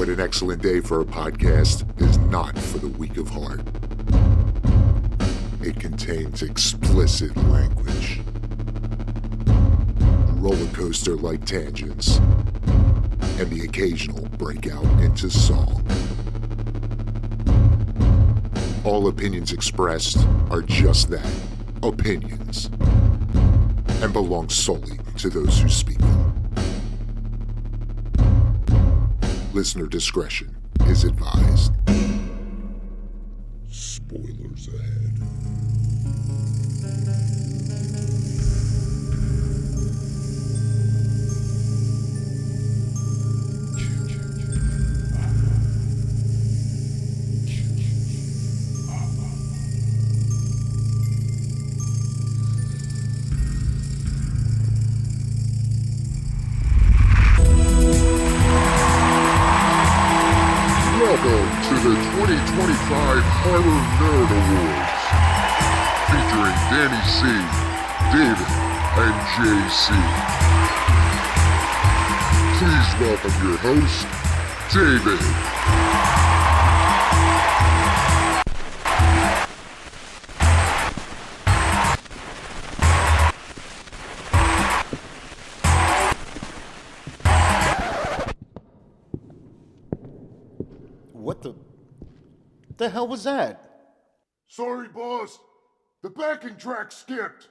What an excellent day for a podcast is not for the weak of heart. It contains explicit language, roller coaster-like tangents, and the occasional breakout into song. All opinions expressed are just that, opinions, and belong solely to those who speak them. Listener discretion is advised. Spoilers ahead. Welcome to the 2025 Horror Nerd Awards, featuring Danny C, David, and JC. Please welcome your host, David. What the hell was that? Sorry, boss. The backing track skipped.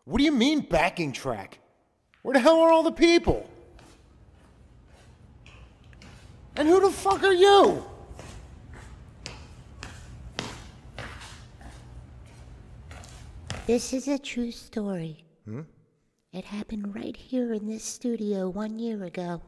What do you mean backing track? Where the hell are all the people? And who the fuck are you? This is a true story. It happened right here in this studio 1 year ago.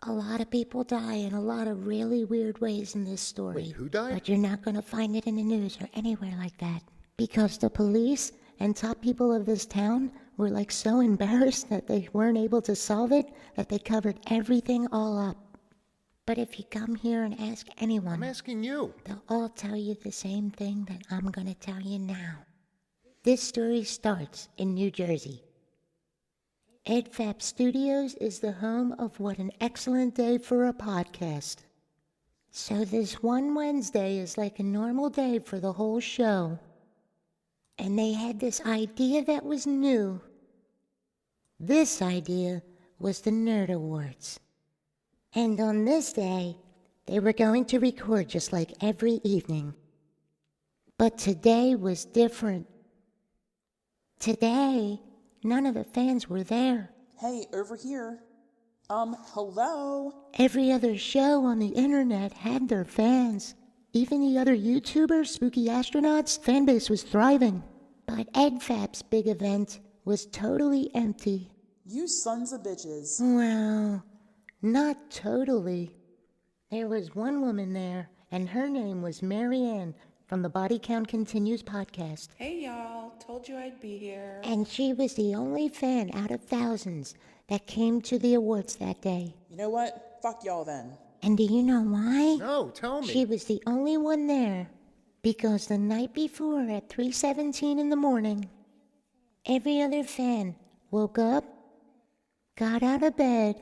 A lot of people die in a lot of really weird ways in this story. Wait, who died? But you're not going to find it in the news or anywhere like that. Because the police and top people of this town were like so embarrassed that they weren't able to solve it that they covered everything all up. But if you come here and ask anyone, I'm asking you. they'll all tell you the same thing that I'm going to tell you now. This story starts in New Jersey. EdFap Studios is the home of What an Excellent Day for a Podcast. So this one Wednesday is like a normal day for the whole show. And they had this idea that was new. This idea was the Nerd Awards. And on this day, they were going to record just like every evening. But today was different. Today, none of the fans were there. Hey, over here. Hello? Every other show on the internet had their fans. Even the other YouTubers, Spooky Astronauts, fan base was thriving. But EdFap's big event was totally empty. You sons of bitches. Well, not totally. There was one woman there, and her name was Marianne from the Body Count Continues podcast. Hey y'all, told you I'd be here. And she was the only fan out of thousands that came to the awards that day. You know what? Fuck y'all then. And do you know why? No, tell me. She was the only one there because the night before at 3:17 in the morning, every other fan woke up, got out of bed,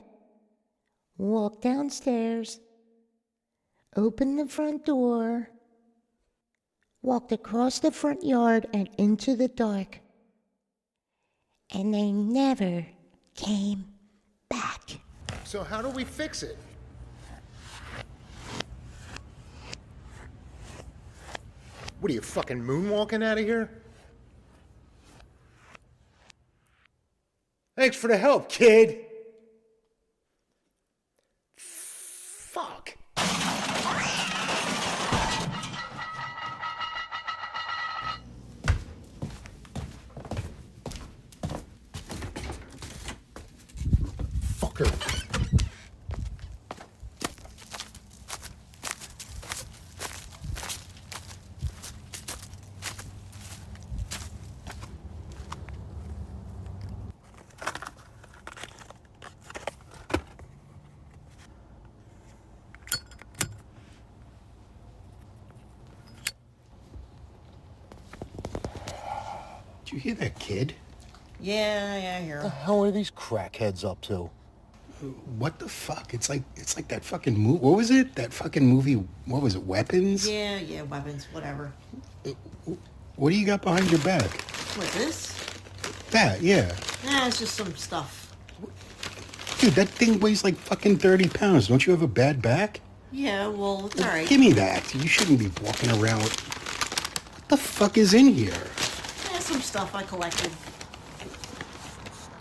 walked downstairs, opened the front door, walked across the front yard and into the dark. And they never came back. So how do we fix it? What are you, fucking moonwalking out of here? Thanks for the help, kid. Fuck. Fucker. Did you hear that kid? Yeah, I hear. What the hell are these crackheads up to? What the fuck? It's like that fucking movie. What was it? That fucking movie. What was it? Weapons? Yeah, weapons, whatever. What do you got behind your back? What, this? That, yeah. It's just some stuff. Dude, that thing weighs like fucking 30 pounds. Don't you have a bad back? Yeah, well, it's all right. Give me that. You shouldn't be walking around with... What the fuck is in here? Some stuff I collected.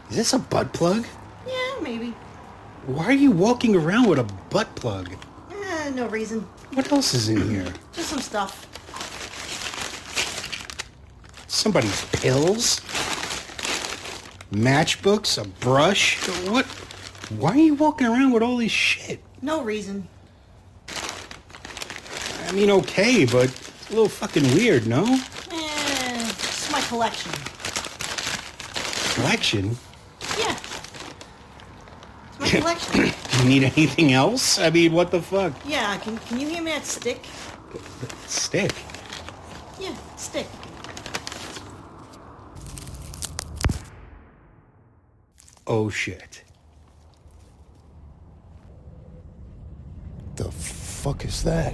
Is this a butt plug? Yeah, maybe. Why are you walking around with a butt plug? No reason. What else is in here? Just some stuff. Somebody's pills? Matchbooks? A brush? What? Why are you walking around with all this shit? No reason. I mean, okay, but it's a little fucking weird, no? It's my collection. Collection? Yeah. It's my collection. You need anything else? I mean, what the fuck? Yeah, can you hand me that stick? Stick? Yeah, stick. Oh, shit. The fuck is that?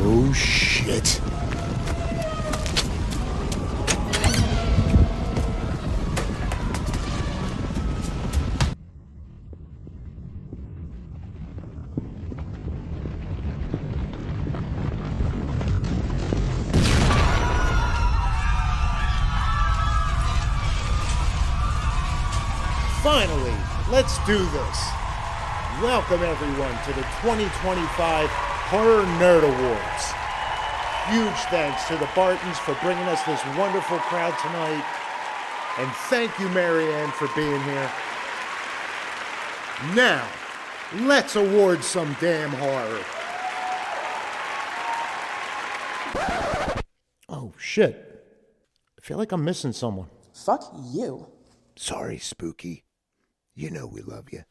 Oh, shit. Finally, let's do this. Welcome everyone to the 2025 Horror Nerd Awards. Huge thanks to the Bartons for bringing us this wonderful crowd tonight. And thank you, Marianne, for being here. Now, let's award some damn horror. Oh, shit. I feel like I'm missing someone. Fuck you. Sorry, Spooky. You know we love you.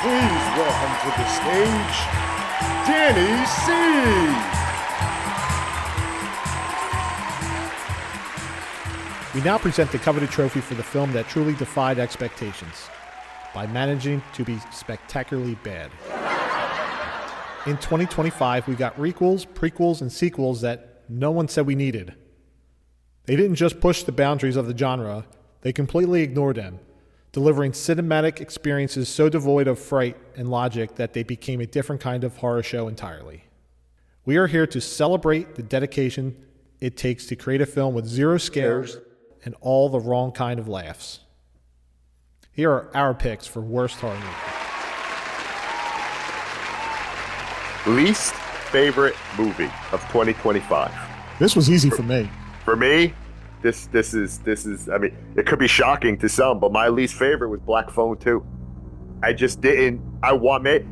Please welcome to the stage, Danny C. We now present the coveted trophy for the film that truly defied expectations by managing to be spectacularly bad. In 2025, we got requels, prequels, and sequels that no one said we needed. They didn't just push the boundaries of the genre, they completely ignored them, delivering cinematic experiences so devoid of fright and logic that they became a different kind of horror show entirely. We are here to celebrate the dedication it takes to create a film with zero scares and all the wrong kind of laughs. Here are our picks for worst horror movie. Least favorite movie of 2025. This was easy for me. For me, this is. I mean, it could be shocking to some, but my least favorite was Black Phone 2. I just didn't.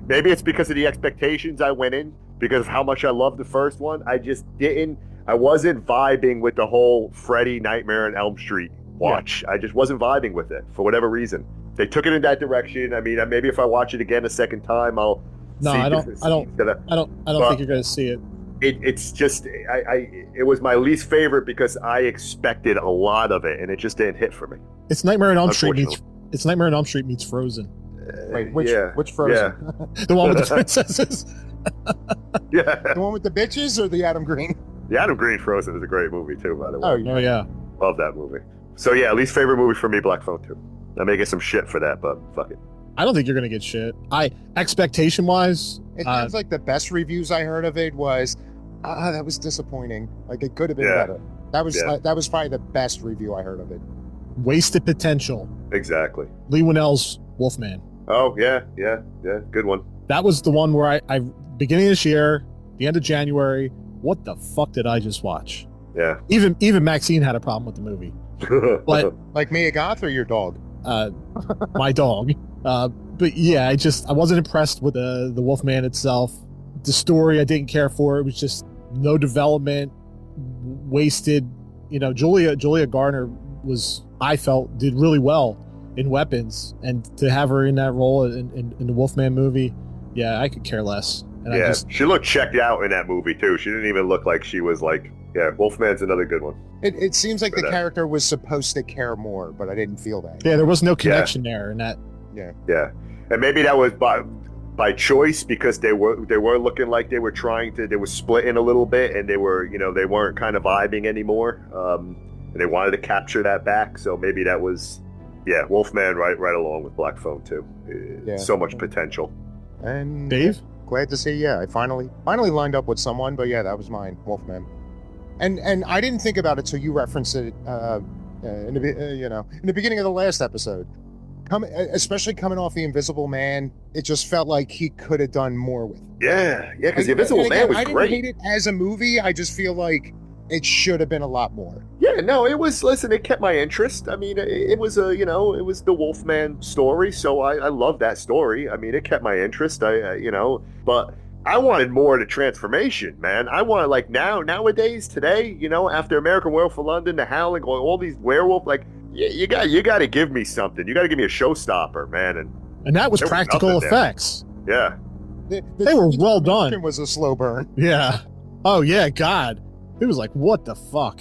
Maybe it's because of the expectations I went in, because of how much I loved the first one. I just didn't. I wasn't vibing with the whole Freddy Nightmare on Elm Street watch. Yeah. I just wasn't vibing with it for whatever reason. They took it in that direction. I mean, maybe if I watch it again a second time, I'll. No, I don't think you're going to see it. It's just it was my least favorite because I expected a lot of it and it just didn't hit for me. It's Nightmare on Elm Street meets Frozen. Wait, which Frozen? Yeah. The one with the princesses. Yeah. The one with the bitches or the Adam Green? The Adam Green Frozen is a great movie too, by the way. Oh yeah. Love that movie. So yeah, least favorite movie for me, Black Phone 2. I may get some shit for that, but fuck it. I don't think you're gonna get shit. Expectation wise, it sounds like the best reviews I heard of it was, that was disappointing. Like it could have been better. That was probably the best review I heard of it. Wasted potential. Exactly. Lee Winnell's Wolfman. Oh yeah, good one. That was the one where I beginning of this year, the end of January. What the fuck did I just watch? Yeah. Even Maxine had a problem with the movie. But like Mia Goth or your dog? My dog. But yeah, I wasn't impressed with the Wolfman itself. The story I didn't care for. It was just no development, wasted. You know, Julia Garner I felt did really well in Weapons, and to have her in that role in the Wolfman movie, yeah, I could care less. And yeah, she looked checked out in that movie too. She didn't even look like she was like, yeah, Wolfman's another good one. It seems like the character was supposed to care more, but I didn't feel that. Yeah, there was no connection there in that. Yeah, and maybe that was by choice, because they were looking like they were splitting a little bit, and they weren't kind of vibing anymore, and they wanted to capture that back. So maybe that was, Wolfman right along with Black Phone too. So much potential. And Dave, glad to see. I finally lined up with someone, but that was mine, Wolfman. And I didn't think about it till you referenced it in the beginning of the last episode. Especially coming off The Invisible Man, it just felt like he could have done more with it. Yeah, because The Invisible Man was I didn't great. hate it as a movie. I just feel like it should have been a lot more. Yeah, no, it was. Listen, it kept my interest. I mean, it was it was the Wolfman story, so I love that story. I mean, it kept my interest. But I wanted more of the transformation, man. I wanted, like, nowadays, today, after American Werewolf for London, The Howling, all these werewolf, like, you got to give me something. You got to give me a showstopper, man. And that was practical effects. Yeah, they were well done. It was a slow burn. Yeah. Oh yeah, God, it was like, what the fuck?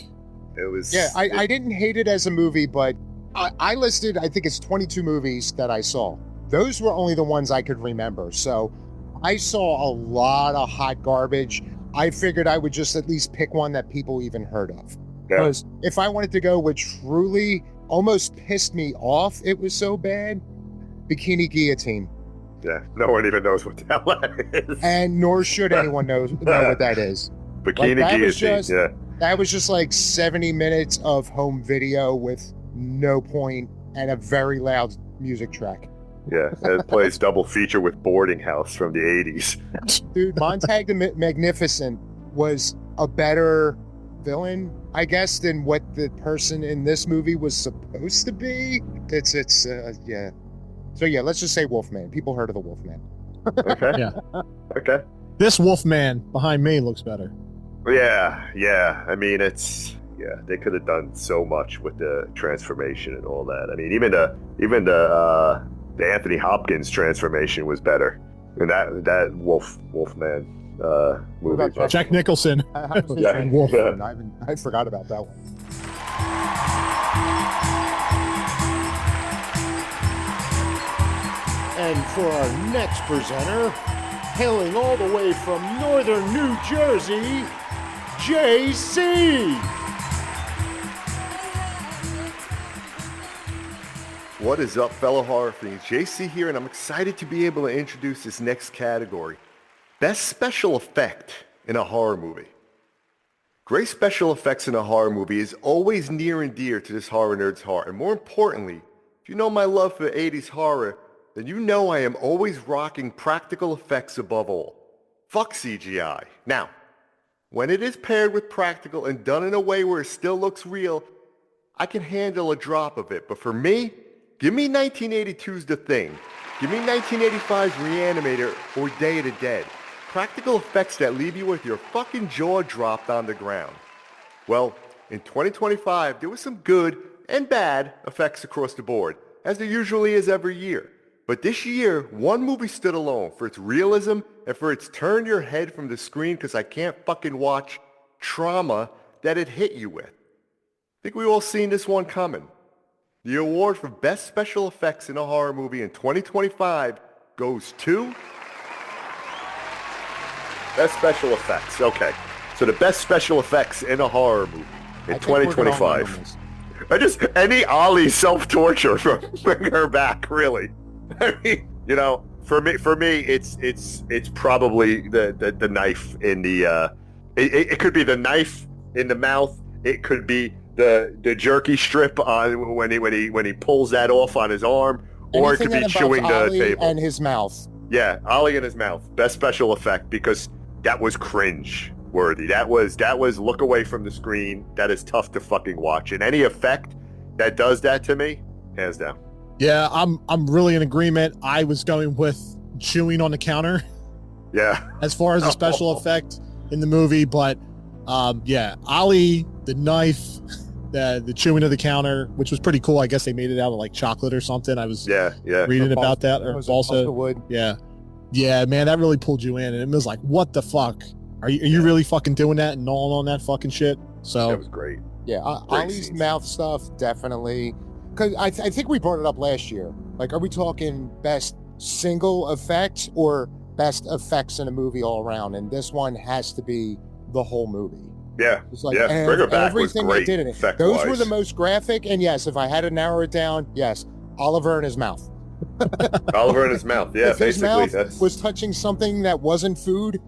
It was. Yeah, I didn't hate it as a movie, but I listed, I think it's 22 movies that I saw. Those were only the ones I could remember. So I saw a lot of hot garbage. I figured I would just at least pick one that people even heard of. Because if I wanted to go with truly almost pissed me off, it was so bad, Bikini Guillotine. Yeah, no one even knows what the hell that is. And nor should anyone know what that is. Bikini Guillotine, That was just like 70 minutes of home video with no point and a very loud music track. Yeah, it plays double feature with Boarding House from the 80s. Dude, Montag the Magnificent was a better villain, I guess, than what the person in this movie was supposed to be. It's yeah. So yeah, let's just say Wolfman. People heard of the Wolfman. Okay. Yeah. Okay. This Wolfman behind me looks better. Yeah. I mean, they could have done so much with the transformation and all that. I mean, even the Anthony Hopkins transformation was better. And that Wolfman movie. Jack Nicholson. Wolfman. I forgot about that one. And for our next presenter, hailing all the way from northern New Jersey, JC. What is up, fellow horror fans? JC here, and I'm excited to be able to introduce this next category. Best special effect in a horror movie. Great special effects in a horror movie is always near and dear to this horror nerd's heart. And more importantly, if you know my love for 80s horror, then you know I am always rocking practical effects above all. Fuck CGI. Now, when it is paired with practical and done in a way where it still looks real, I can handle a drop of it. But for me, give me 1982's The Thing. Give me 1985's Reanimator or Day of the Dead. Practical effects that leave you with your fucking jaw dropped on the ground. Well, in 2025, there was some good and bad effects across the board, as there usually is every year. But this year, one movie stood alone for its realism and for its turn your head from the screen because I can't fucking watch trauma that it hit you with. I think we've all seen this one coming. The award for Best Special Effects in a Horror Movie in 2025 goes to... Best Special Effects. Okay. So the Best Special Effects in a Horror Movie in 2025. Any Ollie self-torture from bring her back, really. I mean, for me, it's probably the knife in the, it could be the knife in the mouth. It could be the jerky strip on when he pulls that off on his arm, or it could be chewing the table. And his mouth. Yeah, Ollie in his mouth. Best special effect, because that was cringe worthy. That was look away from the screen. That is tough to fucking watch. And any effect that does that to me, hands down. Yeah, I'm really in agreement. I was going with chewing on the counter. Yeah. As far as a special effect in the movie, but yeah, Ollie, the knife, the chewing of the counter, which was pretty cool. I guess they made it out of like chocolate or something. I was Yeah. reading about that. Or Was it balsa wood? Yeah. Yeah, man, that really pulled you in. And it was like, what the fuck? Are you really fucking doing that and gnawing on that fucking shit? So That was great. Yeah, Great Ollie's scenes. mouth stuff, definitely. Because I think we brought it up last year. Like, are we talking best single effects or best effects in a movie all around? And this one has to be the whole movie. Yeah. It's like Yeah. Bring Her Back was everything great. they did in it. effect-wise. Those were the most graphic. And yes, if I had to narrow it down, yes, Oliver in his mouth. Oliver in his mouth. Yeah, if his basically. mouth That's was touching something that wasn't food,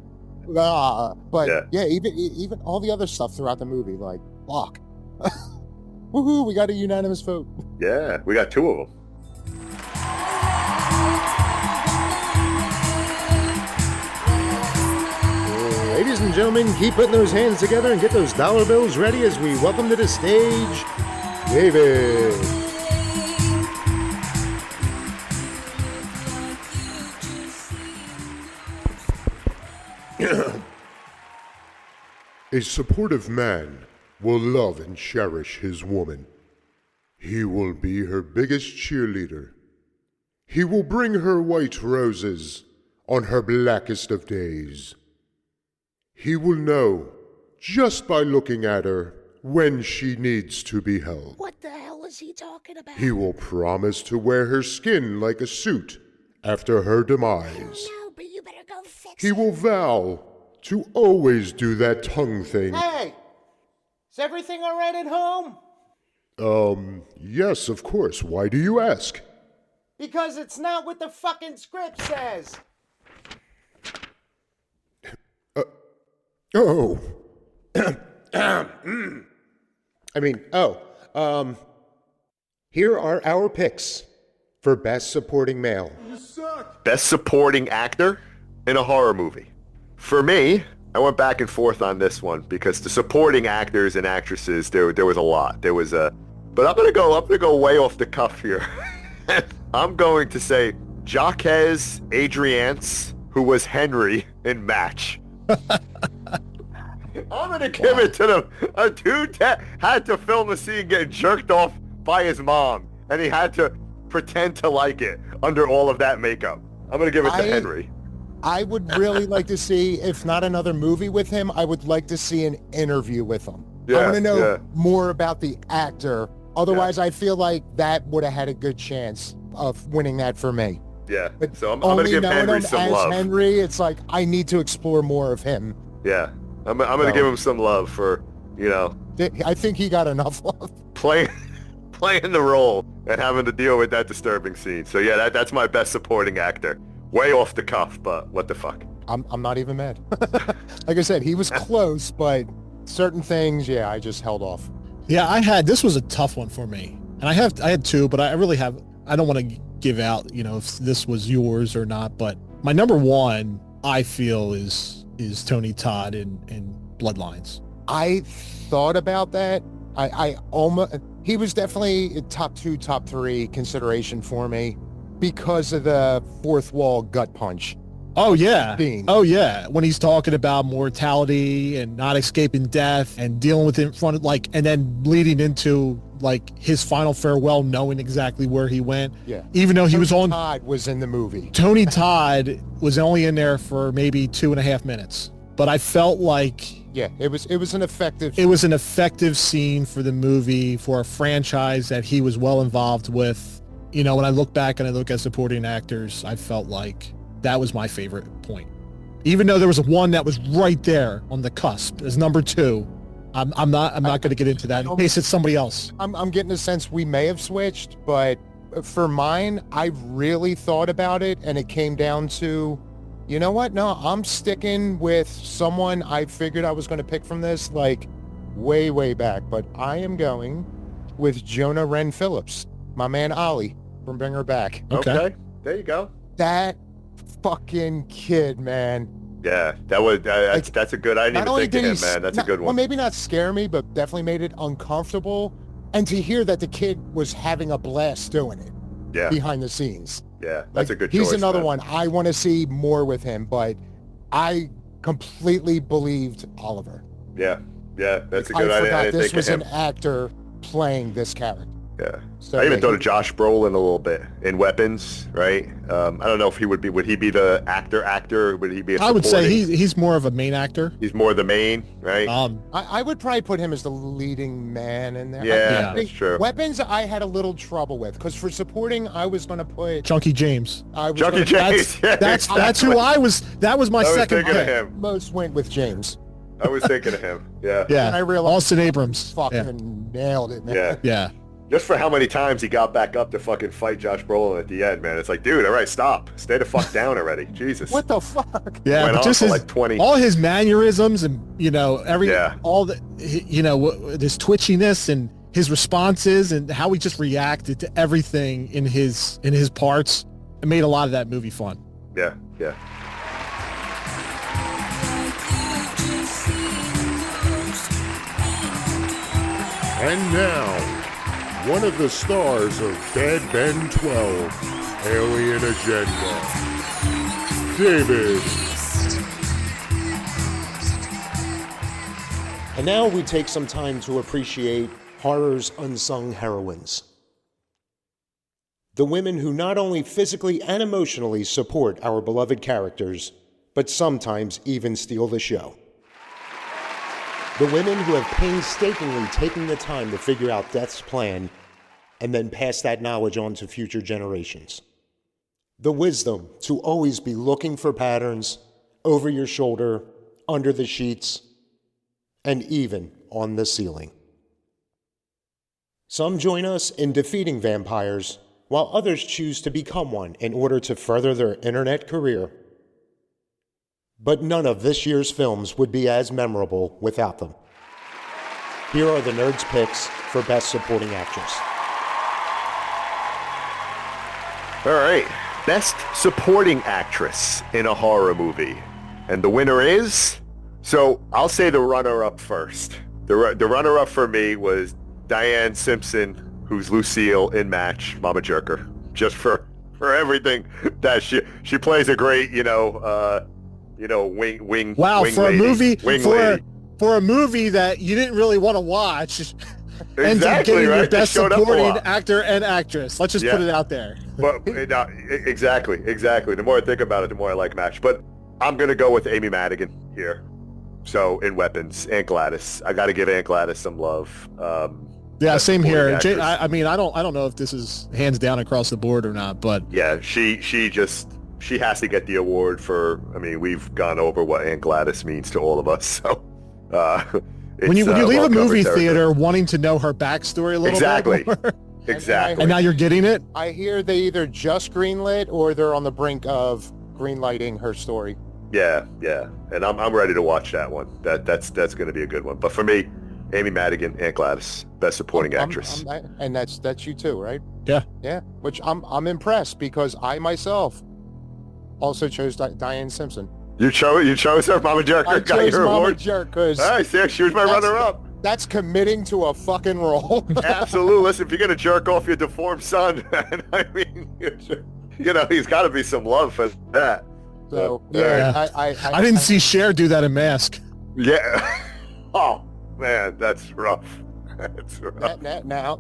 but Yeah. even all the other stuff throughout the movie, like, fuck. Woohoo, we got a unanimous vote. yeah. We got 2 of them. Ladies and gentlemen, keep putting those hands together and get those dollar bills ready as we welcome to the stage, David. A supportive man will love and cherish his woman. He will be her biggest cheerleader. He will bring her white roses on her blackest of days. He will know, just by looking at her, when she needs to be held. What the hell is he talking about? He will promise to wear her skin like a suit after her demise. No, but you better go fix He it. will vow to always do that tongue thing. Hey, is everything all right at home? Yes, of course. Why do you ask? Because it's not what the fucking script says. Oh, Here are our picks for Best Supporting Male. Best supporting actor in a horror movie. For me, I went back and forth on this one because the supporting actors and actresses, there was a lot. But I'm gonna go way off the cuff here. I'm going to say Jacques Adriance, who was Henry in Match. I'm gonna give it to a dude that had to film a scene getting jerked off by his mom, and he had to pretend to like it under all of that makeup. I'm gonna give it to Henry. I would really like to see, if not another movie with him, I would like to see an interview with him. I want to know more about the actor. Otherwise, I feel like that would have had a good chance of winning that for me. Yeah. But So I'm gonna give Henry some as love. Henry, it's like I need to explore more of him. Yeah. I'm gonna give him some love for, I think he got enough love. playing the role and having to deal with that disturbing scene. So yeah, that's my best supporting actor. Way off the cuff, but what the fuck? I'm not even mad. Like I said, he was close, but certain things, I just held off. Yeah, this was a tough one for me. And I had 2, but I don't want to give out, if this was yours or not, but my number 1, I feel is Tony Todd in Bloodlines. I thought about that. I almost, he was definitely a top 2, top 3 consideration for me because of the fourth wall gut punch. Oh yeah. Scene. Oh yeah. When he's talking about mortality and not escaping death and dealing with it in front of and then leading into his final farewell, knowing exactly where he went. Yeah. Even though Todd was in the movie. Tony Todd was only in there for maybe 2.5 minutes, but I felt like it was an effective. It was an effective scene for the movie, for a franchise that he was well involved with. When I look back and I look at supporting actors, I felt like that was my favorite point. Even though there was one that was right there on the cusp as number 2, I'm not going to get into that in case it's somebody else. I'm getting a sense we may have switched, but for mine, I really thought about it, and it came down to, you know what? No, I'm sticking with someone I figured I was going to pick from this, way, way back. But I am going with Jonah Wren Phillips, my man Ollie from Bring Her Back. Okay. There you go. That fucking kid, man. Yeah, that's a good. I didn't even think of him, man. That's a good one. Well, maybe not scare me, but definitely made it uncomfortable. And to hear that the kid was having a blast doing it. Yeah. Behind the scenes. Yeah, that's a good choice. He's another man. one. I want to see more with him, but I completely believed Oliver. Yeah, that's a I good. I forgot didn't this think was of him. an actor playing this character. Yeah. So, I even yeah, thought of Josh Brolin a little bit in Weapons, right? I don't know if would he be the actor? Would he be a I would say supporting? he's more of a main actor. He's more the main, right? I would probably put him as the leading man in there. Yeah, I that's true. Weapons I had a little trouble with because for supporting I was going to put Chunky James. Chunky James. That's who I was. That was my second thinking of pick. him. Most went with James. I was thinking of him. Yeah. Yeah. And I realized Austin Abrams. fucking nailed it, man. Yeah. Yeah. Just for how many times he got back up to fucking fight Josh Brolin at the end, man. It's like, dude, all right, stop. Stay the fuck down already. Jesus. What the fuck? Yeah, Went but on just for his, like 20. all his mannerisms and Yeah. all the his twitchiness and his responses and how he just reacted to everything in his parts. It made a lot of that movie fun. Yeah, yeah. And now, one of the stars of Bad Ben 12, Alien Agenda, David. And now we take some time to appreciate horror's unsung heroines. The women who not only physically and emotionally support our beloved characters, but sometimes even steal the show. The women who have painstakingly taken the time to figure out Death's plan and then pass that knowledge on to future generations. The wisdom to always be looking for patterns over your shoulder, under the sheets, and even on the ceiling. Some join us in defeating vampires, while others choose to become one in order to further their internet career. But none of this year's films would be as memorable without them. Here are the Nerds' picks for Best Supporting Actress. All right. Best Supporting Actress in a Horror Movie. And the winner is... So, I'll say the runner-up first. The runner-up for me was Diane Simpson, who's Lucille in Match, Mama Jerker. Just for everything that she plays a great, wing Wow, wing for lady, a movie wing lady. for a movie that you didn't really want to watch, ends up Exactly, getting right? your They best showed up a supporting lot. actor and actress. Let's just put it out there. But exactly. The more I think about it, the more I like Match. But I'm gonna go with Amy Madigan here. So in Weapons, Aunt Gladys. I got to give Aunt Gladys some love. Yeah, Best same here. supporting actress. I mean, I don't know if this is hands down across the board or not, but Yeah, she has to get the award for. I mean, we've gone over what Aunt Gladys means to all of us. So when you leave a well-covered movie territory. theater wanting to know her backstory a little Exactly. bit more, Exactly. and now you're getting it. I hear they either just greenlit or they're on the brink of greenlighting her story. Yeah, and I'm ready to watch that one. That's going to be a good one. But for me, Amy Madigan, Aunt Gladys, Best Supporting Actress. And that's you too, right? Yeah. Yeah. Which I'm impressed because I myself also chose Diane Simpson. You chose her, Mama Jerker. I got chose your Mama award. Jerk because All right, see, she was my runner-up. that's committing to a fucking role. Absolutely. Listen, if you're gonna jerk off your deformed son, man, I mean, he's got to be some love for that. So Yeah. I didn't see Cher do that in Mask. Yeah. Oh man, that's rough. That's rough. Now.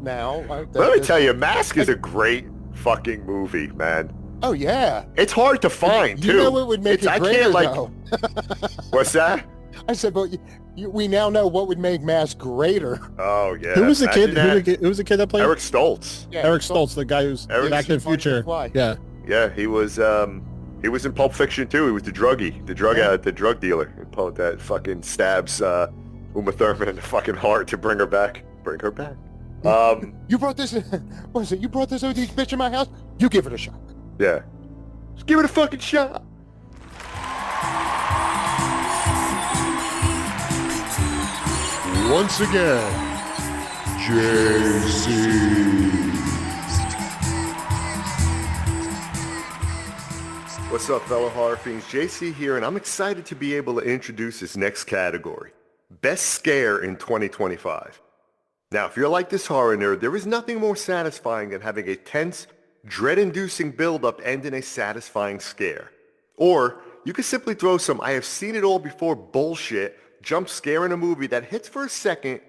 Let me tell you, Mask is a great fucking movie, man. Oh yeah. It's hard to find too. You know what would make it greater though? What's that? I said, but we now know what would make Mask greater. Oh yeah. Who was the kid? Imagine Who was the kid that played? Eric Stoltz. Yeah, Eric Stoltz, the guy who's Back to the Future. McFly. Yeah. Yeah, he was in Pulp Fiction too. He was the drug dealer that fucking stabs Uma Thurman in the fucking heart to bring her back. You brought this. What is it? You brought this OD bitch in my house. You give it a shot. Yeah. Just give it a fucking shot. Once again, JC. What's up, fellow horror fiends? JC here, and I'm excited to be able to introduce this next category, Best Scare in 2025. Now, if you're like this horror nerd, there is nothing more satisfying than having a tense, dread-inducing build-up end in a satisfying scare. Or you could simply throw some I have seen it all before bullshit jump scare in a movie that hits for a second,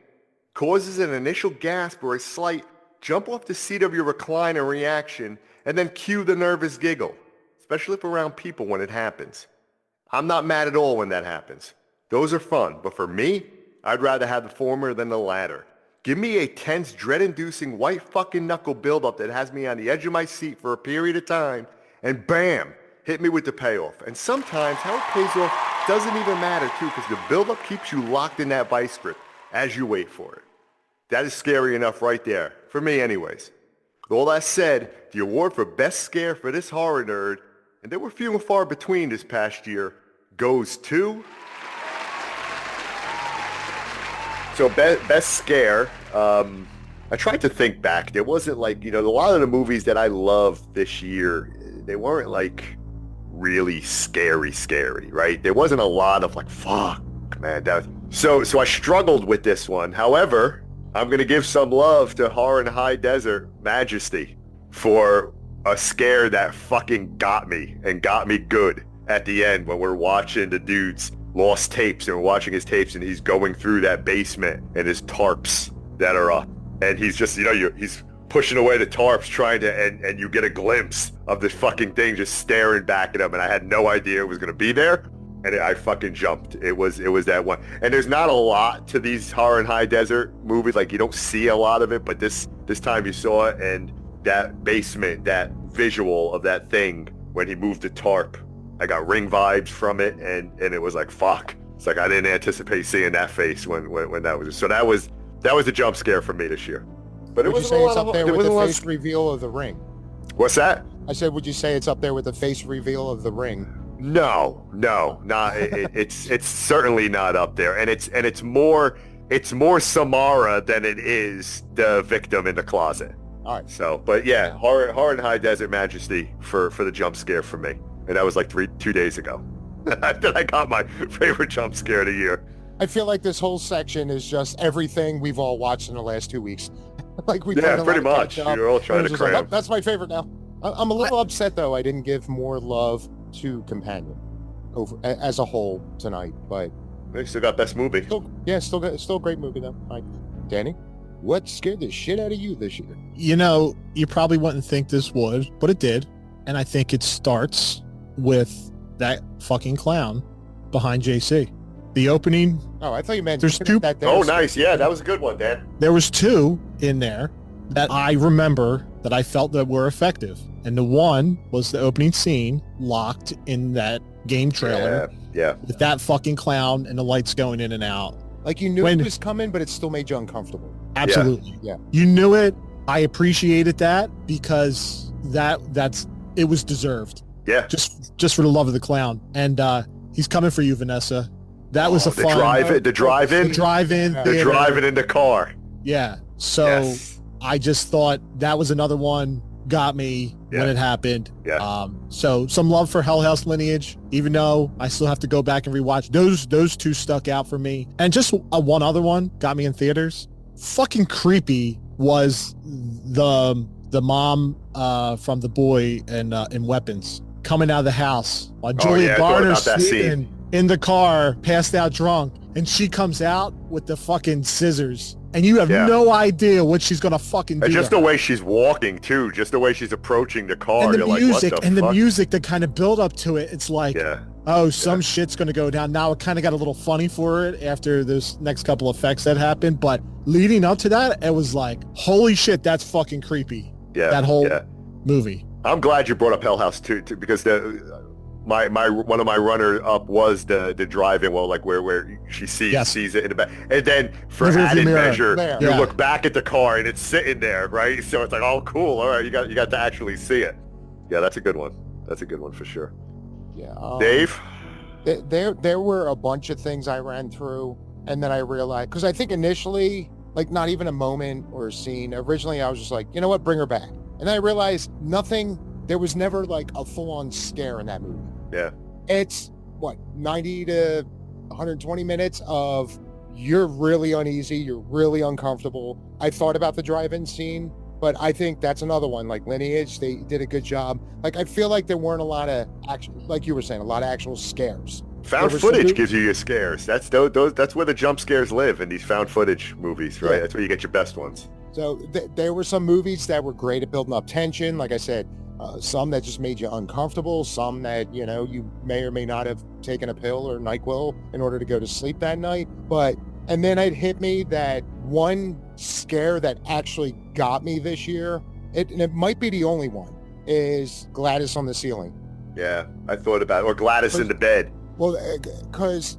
causes an initial gasp or a slight jump off the seat of your recliner reaction, and then cue the nervous giggle, especially if around people when it happens. I'm not mad at all when that happens. Those are fun, but for me, I'd rather have the former than the latter. Give me a tense, dread-inducing white fucking knuckle buildup that has me on the edge of my seat for a period of time, and bam, hit me with the payoff. And sometimes how it pays off doesn't even matter too, because the buildup keeps you locked in that vice grip as you wait for it. That is scary enough right there, for me anyways. With all that said, the award for best scare for this horror nerd, and there were few and far between this past year, goes to... So best scare, I tried to think back. There wasn't like, a lot of the movies that I loved this year, they weren't like really scary, right? There wasn't a lot of like, fuck, man. So I struggled with this one. However, I'm going to give some love to Horror in High Desert Majesty for a scare that fucking got me, and got me good at the end when we're watching the dude's lost tapes, and we're watching his tapes, and he's going through that basement and his tarps that are up, and he's just, he's pushing away the tarps trying to, and you get a glimpse of this fucking thing just staring back at him, and I had no idea it was going to be there, and I fucking jumped. It was that one. And there's not a lot to these Horror in High Desert movies, like you don't see a lot of it, but this time you saw it, and that basement, that visual of that thing when he moved the tarp, I got Ring vibes from it, and it was like, fuck. It's like I didn't anticipate seeing that face when that was. So that was a jump scare for me this year. But would you say it's up there with the face reveal of the Ring? What's that? I said, would you say it's up there with the face reveal of the Ring? No, not. It's certainly not up there, and it's more Samara than it is the victim in the closet. All right. So, but yeah, horror in High Desert Majesty for the jump scare for me. And that was like 2 days ago that I got my favorite jump scare of the year. I feel like this whole section is just everything we've all watched in the last 2 weeks. Like pretty much. You're all trying to cram. Like, oh, that's my favorite now. I'm a little upset though. I didn't give more love to Companion as a whole tonight, but they still got best movie. Still a great movie though. All right. Danny, what scared the shit out of you this year? You probably wouldn't think this would, but it did, and I think it starts with that fucking clown behind JC. The opening. Oh, I thought you meant there's two. Oh, nice. Yeah, that was a good one, Dan. There was two in there that I remember that I felt that were effective. And the one was the opening scene locked in that game trailer. Yeah. With that fucking clown and the lights going in and out. Like you knew it was coming, but it still made you uncomfortable. Absolutely. Yeah. You knew it. I appreciated that because it was deserved. Yeah. Just for the love of the clown. And he's coming for you, Vanessa. That was a fun. The drive-in in the car. Yeah. So I just thought that was another one got me when it happened. Yeah. So some love for Hell House Lineage, even though I still have to go back and rewatch. Those two stuck out for me. And just one other one got me in theaters. Fucking creepy was the mom from The Boy and Weapons coming out of the house while Julia Garner's sleeping in the car, passed out drunk, and she comes out with the fucking scissors, and you have no idea what she's gonna fucking do. And just the way she's walking too, just the way she's approaching the car. And the music, the music that kind of build up to it, it's like, some shit's gonna go down. Now it kind of got a little funny for it after those next couple effects that happened, but leading up to that, it was like, holy shit, that's fucking creepy. Yeah, that whole movie. I'm glad you brought up Hell House too, because my one of my runner up was the drive-in, where she sees it in the back, and then for added measure, you look back at the car and it's sitting there, right? So it's like, oh, cool, all right, you got to actually see it. Yeah, that's a good one. That's a good one for sure. Yeah, Dave. There were a bunch of things I ran through, and then I realized, because I think initially, like not even a moment or a scene. Originally, I was just like, you know what, bring her back, and then I realized nothing. There was never like a full-on scare in that movie. Yeah. It's 90 to 120 minutes of you're really uneasy, you're really uncomfortable. I thought about the drive-in scene, but I think that's another one. Like Lineage, they did a good job. Like I feel like there weren't a lot of actual, like you were saying, a lot of actual scares. Found footage gives you your scares. That's where the jump scares live, in these found footage movies, right? Yeah. That's where you get your best ones. So there were some movies that were great at building up tension. Like I said, some that just made you uncomfortable, some that, you may or may not have taken a pill or NyQuil in order to go to sleep that night. And then it hit me that one scare that actually got me this year, and it might be the only one, is Gladys on the ceiling. Yeah, I thought about it. Or Gladys in the bed. Well, because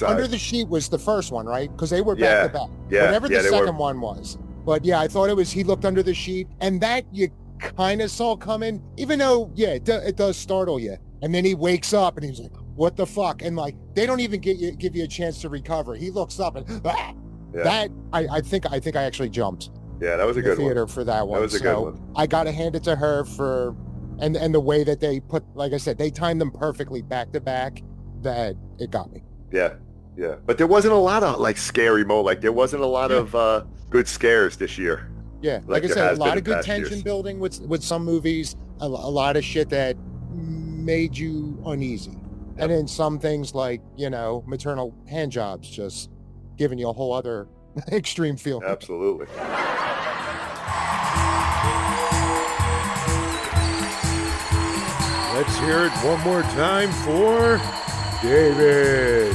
Under the Sheet was the first one, right? Because they were back to back. Yeah, whatever the second one was. But yeah, I thought it was he looked under the sheet, and that you kind of saw coming, even though, it does startle you. And then he wakes up and he's like, what the fuck? And like, they don't even give you a chance to recover. He looks up and that I think I actually jumped. Yeah, that was a good theater for that one. That was a good one. I got to hand it to her for, and the way that they put, like I said, they timed them perfectly back to back, that it got me. Yeah. But there wasn't a lot of like scary there wasn't a lot of good scares this year. Yeah, like I said, a lot of good tension building with some movies, a lot of shit that made you uneasy. Yep. And then some things like, maternal hand jobs, just giving you a whole other extreme feeling. Absolutely. Let's hear it one more time for David.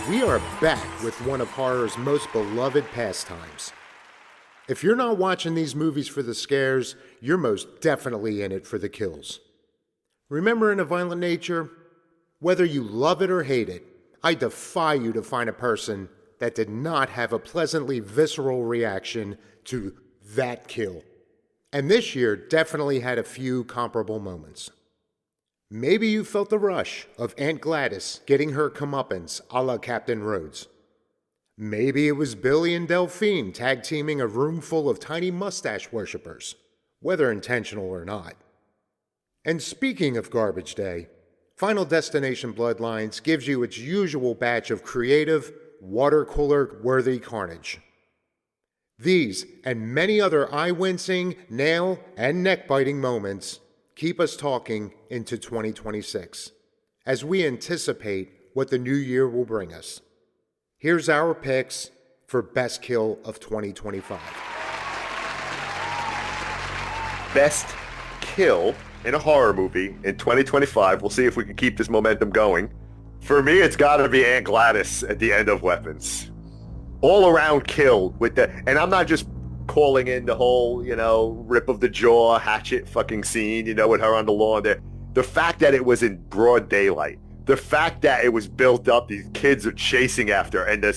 We are back with one of horror's most beloved pastimes. If you're not watching these movies for the scares, you're most definitely in it for the kills. Remember In a Violent Nature? Whether you love it or hate it, I defy you to find a person that did not have a pleasantly visceral reaction to that kill. And this year definitely had a few comparable moments. Maybe you felt the rush of Aunt Gladys getting her comeuppance a la Captain Rhodes. Maybe it was Billy and Delphine tag-teaming a room full of tiny mustache worshippers, whether intentional or not. And speaking of Garbage Day, Final Destination Bloodlines gives you its usual batch of creative, water-cooler-worthy carnage. These and many other eye-wincing, nail, and neck-biting moments keep us talking into 2026, as we anticipate what the new year will bring us. Here's our picks for Best Kill of 2025. Best Kill in a horror movie in 2025. We'll see if we can keep this momentum going. For me, it's got to be Aunt Gladys at the end of Weapons. All around kill and I'm not just calling in the whole, rip of the jaw, hatchet fucking scene, with her on the lawn there. The fact that it was in broad daylight, the fact that it was built up, these kids are chasing after, and the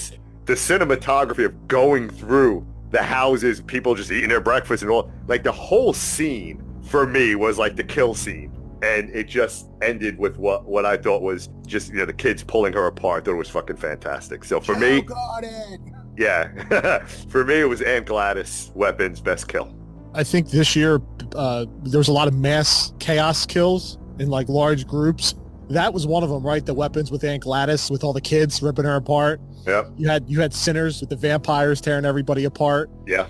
cinematography of going through the houses, people just eating their breakfast and all, like the whole scene for me was like the kill scene. And it just ended with what I thought was just, the kids pulling her apart. I thought it was fucking fantastic. So for me, got it. Yeah, for me it was Aunt Gladys, Weapons, Best Kill. I think this year there was a lot of mass chaos kills in like large groups. That was one of them, right? The Weapons with Aunt Gladys, with all the kids ripping her apart. Yeah. You had Sinners with the vampires tearing everybody apart. Yeah.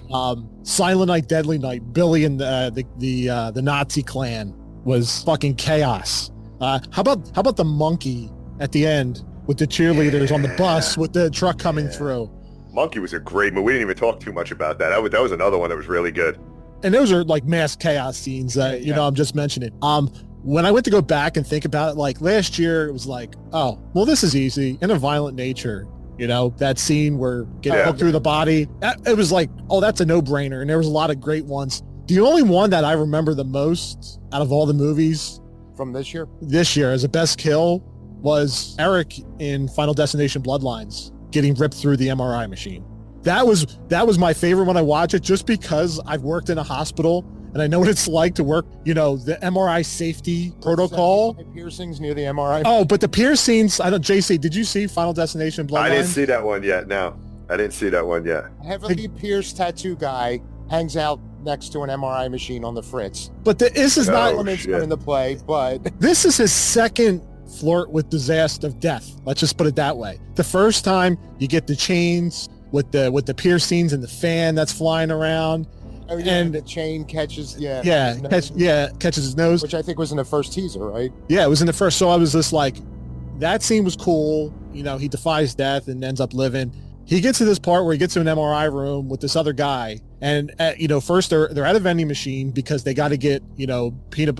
Silent Night, Deadly Night, Billy and the Nazi clan was fucking chaos. How about the monkey at the end with the cheerleaders on the bus with the truck coming through? Monkey was a great movie. We didn't even talk too much about that. That was another one that was really good. And those are like mass chaos scenes that, I'm just mentioning. When I went to go back and think about it, like last year, it was like, oh, well, this is easy. In a Violent Nature, that scene where getting hooked through the body, it was like, oh, that's a no-brainer. And there was a lot of great ones. The only one that I remember the most out of all the movies from this year as a best kill was Eric in Final Destination Bloodlines getting ripped through the MRI machine. That was my favorite when I watched it, just because I've worked in a hospital and I know what it's like to work, the MRI safety protocol. Piercings near the MRI. Oh, but the piercings, JC, did you see Final Destination Bloodlines? I didn't see that one yet, no. I didn't see that one yet. A heavily pierced tattoo guy hangs out next to an MRI machine on the Fritz. But this is not elements come into play, but this is his second flirt with disaster of death. Let's just put it that way. The first time you get the chains with the piercings and the fan that's flying around, Oh yeah, And the chain catches. Yeah. yeah, his nose, catches his nose. which I think was in the first teaser, right? Yeah, it was in the first. So I was just like, that scene was cool. You know, he defies death and ends up living. He gets to this part where he gets to an MRI room with this other guy, and you know, first they're at a vending machine because they got to get, you know, peanut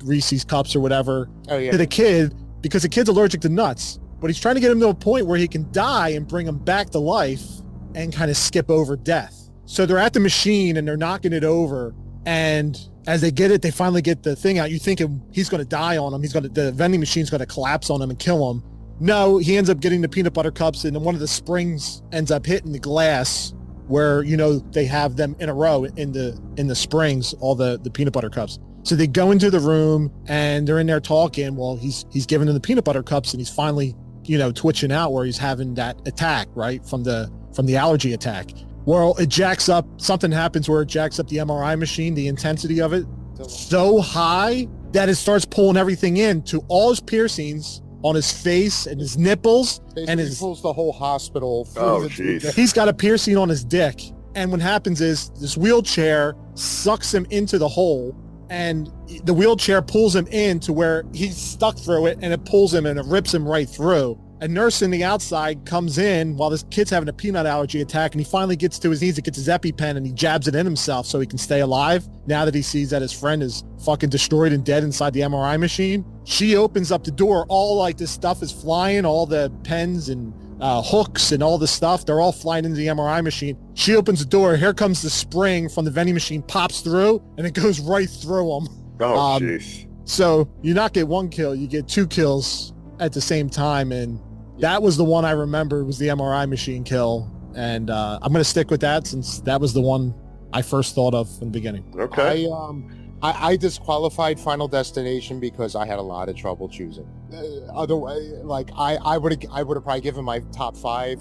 Reese's cups or whatever to the kid because the kid's allergic to nuts. But he's trying to get him to a point where he can die and bring him back to life and kind of skip over death. So they're at the machine and they're knocking it over, and as they get it, they finally get the thing out. You think he's going to die on him. The vending machine's going to collapse on him and kill him. No, he ends up getting the peanut butter cups, and one of the springs ends up hitting the glass where, you know, they have them in a row in the springs, all the peanut butter cups. So they go into the room and they're in there talking. Well, he's giving them the peanut butter cups, and he's finally, you know, twitching out where he's having that attack, right, from the allergy attack. Well, it jacks up. Something happens where it jacks up the MRI machine, the intensity of it so high that it starts pulling everything in to all his piercings on his face and his nipples. Basically, and he pulls the whole hospital through Oh, the jeez. he's got a piercing on his dick. And what happens is this wheelchair sucks him into the hole, and the wheelchair pulls him in to where he's stuck through it, and it pulls him and it rips him right through. A nurse in the outside comes in while this kid's having a peanut allergy attack, and he finally gets to his knees and gets his EpiPen, and he jabs it in himself so he can stay alive. Now that he sees that his friend is fucking destroyed and dead inside the MRI machine, she opens up the door. All like this stuff is flying, all the pens and hooks and all the stuff, they're all flying into the MRI machine. She opens the door. Here comes the spring from the vending machine, pops through, and it goes right through him. Oh, jeez. So you not get one kill, you get two kills at the same time, and that was the one I remember was the MRI machine kill, and I'm going to stick with that since that was the one I first thought of in the beginning. Okay. I disqualified Final Destination because I had a lot of trouble choosing. Otherwise, like I would have probably given my top 5.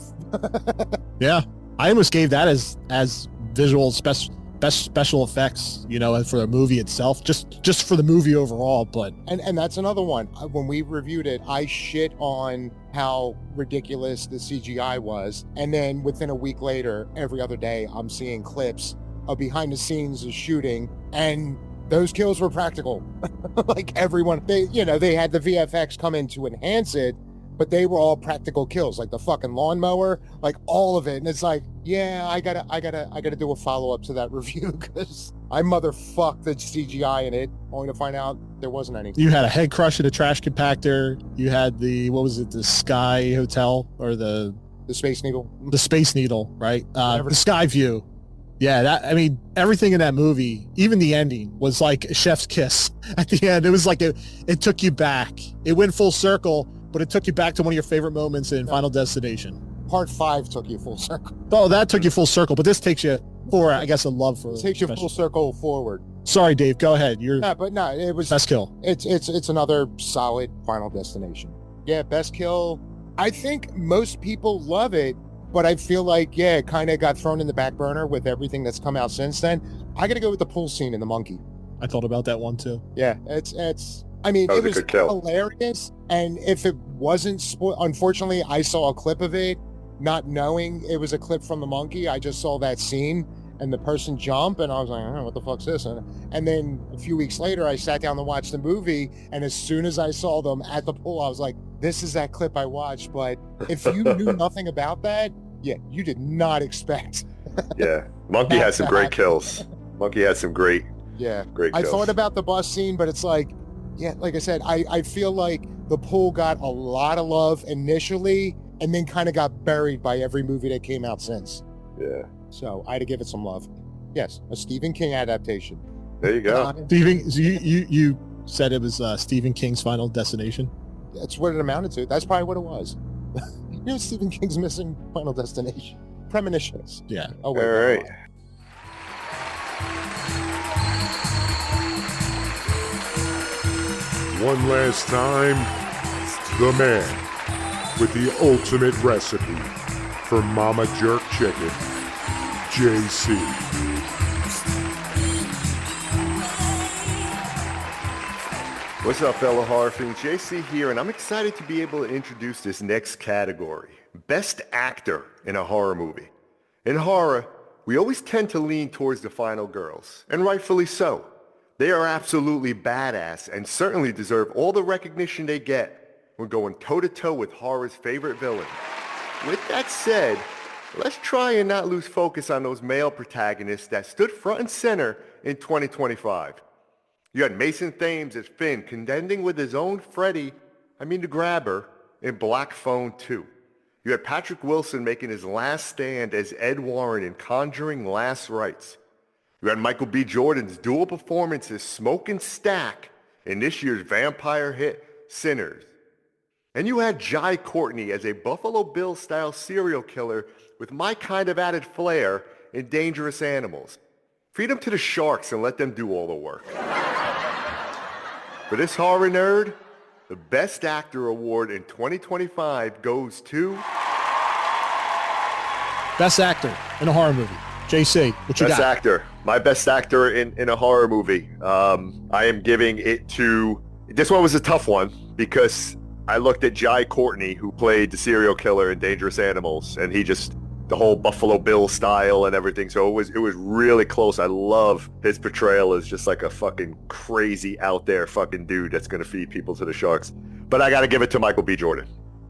Yeah, I almost gave that as visual best special effects, you know, for the movie itself, just for the movie overall. But and that's another one. When we reviewed it, I shit on how ridiculous the CGI was, and then within a week later, every other day, I'm seeing clips of behind the scenes of shooting, and those kills were practical. Like everyone, they had the VFX come in to enhance it, but they were all practical kills, like the fucking lawnmower, like all of it. And it's like, yeah, I gotta do a follow up to that review because I motherfucked the CGI in it, only to find out there wasn't any. you had a head crush in a trash compactor. You had the Sky Hotel or the Space Needle. the Space Needle, right? The Sky View. Yeah, everything in that movie, even the ending, was like a chef's kiss at the end. It was like it took you back. It went full circle, but it took you back to one of your favorite moments in Final Destination. Part 5 took you full circle. Oh, that took you full circle, but this takes you for, I guess, a love for. It takes you full circle forward. Sorry, Dave. Go ahead. It was best kill. It's another solid Final Destination. Yeah, best kill. I think most people love it, but I feel like it kind of got thrown in the back burner with everything that's come out since then. I got to go with the pool scene in The Monkey. I thought about that one too. Yeah, I mean, it was a good kill. Hilarious, and if it wasn't, unfortunately, I saw a clip of it, not knowing it was a clip from The Monkey. I just saw that scene and the person jump, and I was like, oh, what the fuck's this? And then a few weeks later, I sat down to watch the movie, and as soon as I saw them at the pool, I was like, this is that clip I watched. But if you knew nothing about that, yeah, you did not expect. Yeah, Monkey had some great kills. Monkey had some great kills. I thought about the bus scene, but it's like, yeah, like I said, I feel like the pool got a lot of love initially and then kind of got buried by every movie that came out since. Yeah. So I had to give it some love. Yes, a Stephen King adaptation. There you go. Stephen, you said it was Stephen King's Final Destination? That's what it amounted to. That's probably what it was. You know, Stephen King's missing Final Destination. Premonitions. Yeah. Oh, wait, all right. One last time, the man with the ultimate recipe for Mama Jerk Chicken, JC. What's up, fellow horror fans? JC here, and I'm excited to be able to introduce this next category, Best Actor in a Horror Movie. In horror, we always tend to lean towards the final girls, and rightfully so. They are absolutely badass and certainly deserve all the recognition they get when going toe-to-toe with horror's favorite villain. With that said, let's try and not lose focus on those male protagonists that stood front and center in 2025. You had Mason Thames as Finn contending with his own Freddy, the Grabber, in Black Phone 2. You had Patrick Wilson making his last stand as Ed Warren in Conjuring Last Rites. You had Michael B. Jordan's dual performance as Smoke and Stack in this year's vampire hit Sinners. And you had Jai Courtney as a Buffalo Bill-style serial killer with my kind of added flair in Dangerous Animals. Feed them to the sharks and let them do all the work. For this horror nerd, the Best Actor award in 2025 goes to... Best Actor in a horror movie. JC, what you got? Best Actor. My Best Actor in a horror movie. I am giving it to... This one was a tough one because I looked at Jai Courtney, who played the serial killer in Dangerous Animals, and he just... the whole Buffalo Bill style and everything. So it was really close. I love his portrayal as just like a fucking crazy out there fucking dude that's going to feed people to the sharks. But I got to give it to Michael B. Jordan.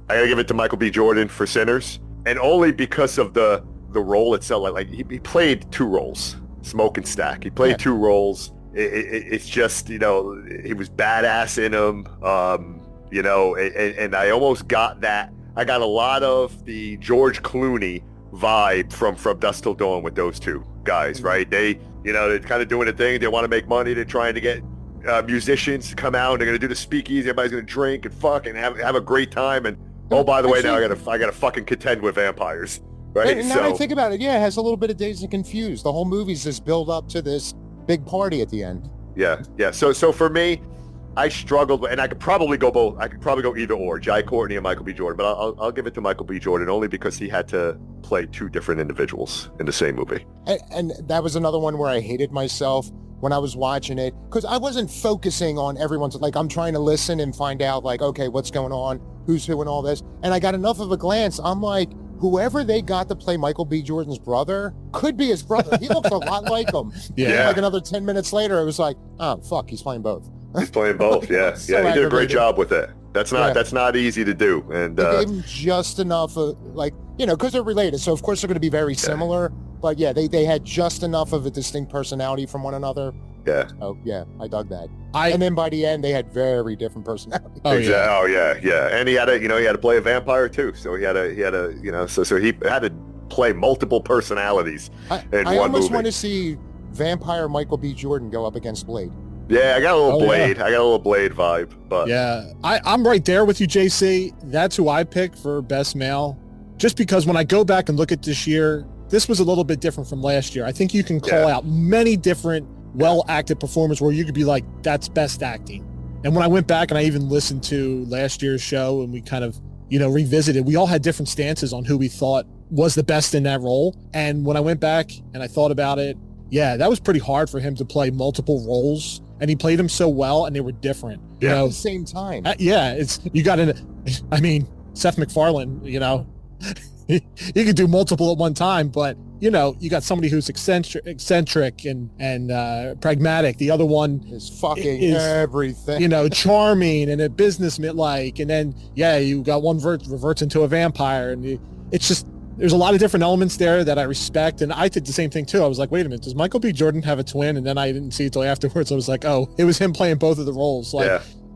I got to give it to Michael B. Jordan for Sinners. And only because of the role itself. Like he played two roles, Smoke and Stack. He played two roles. It's just, he was badass in them. And I almost got that. I got a lot of the George Clooney vibe from Dusk Till Dawn with those two guys, right? They're kind of doing a thing. They want to make money. They're trying to get musicians to come out. They're going to do the speakeasy. Everybody's going to drink and fuck and have a great time. And oh, by the way, now I got to fucking contend with vampires, right? And now I think about it, it has a little bit of Dazed and Confused. The whole movie's this build up to this big party at the end. Yeah. So for me, I struggled, and I could probably go both. I could probably go either or, Jai Courtney and Michael B. Jordan, but I'll give it to Michael B. Jordan only because he had to play two different individuals in the same movie. And that was another one where I hated myself when I was watching it, because I wasn't focusing on everyone's, like, I'm trying to listen and find out, like, okay, what's going on, who's who and all this. And I got enough of a glance. I'm like, whoever they got to play Michael B. Jordan's brother could be his brother. He looks a lot like him. Yeah. Like another 10 minutes later, it was like, oh, fuck, he's playing both. He's playing both, yeah. So he did a great aggravated. job with it. That's not easy to do. And they gave him just enough of, because they're related, so of course they're going to be very similar. But yeah, they had just enough of a distinct personality from one another. Yeah. Oh yeah, I dug that. And then by the end, they had very different personalities. Oh yeah. And he had to play a vampire too. So he had to so he had to play multiple personalities in one movie. I almost want to see vampire Michael B. Jordan go up against Blade. Yeah, I got a little Blade. Yeah. I got a little Blade vibe, but yeah, I'm right there with you, JC. That's who I picked for best male, just because when I go back and look at this year, this was a little bit different from last year. I think you can call out many different well-acted performers where you could be like, that's best acting. And when I went back and I even listened to last year's show and we kind of, revisited, we all had different stances on who we thought was the best in that role. And when I went back and I thought about it, yeah, that was pretty hard for him to play multiple roles. And he played them so well, and they were different. At the same time. Seth MacFarlane, he could do multiple at one time, but, you got somebody who's eccentric and pragmatic. The other one is fucking everything. Charming and a businessman-like. And then, you got one reverts into a vampire. And it's just, there's a lot of different elements there that I respect. And I did the same thing too. I was like, wait a minute, does Michael B. Jordan have a twin? And then I didn't see it till afterwards. I was like, oh, it was him playing both of the roles.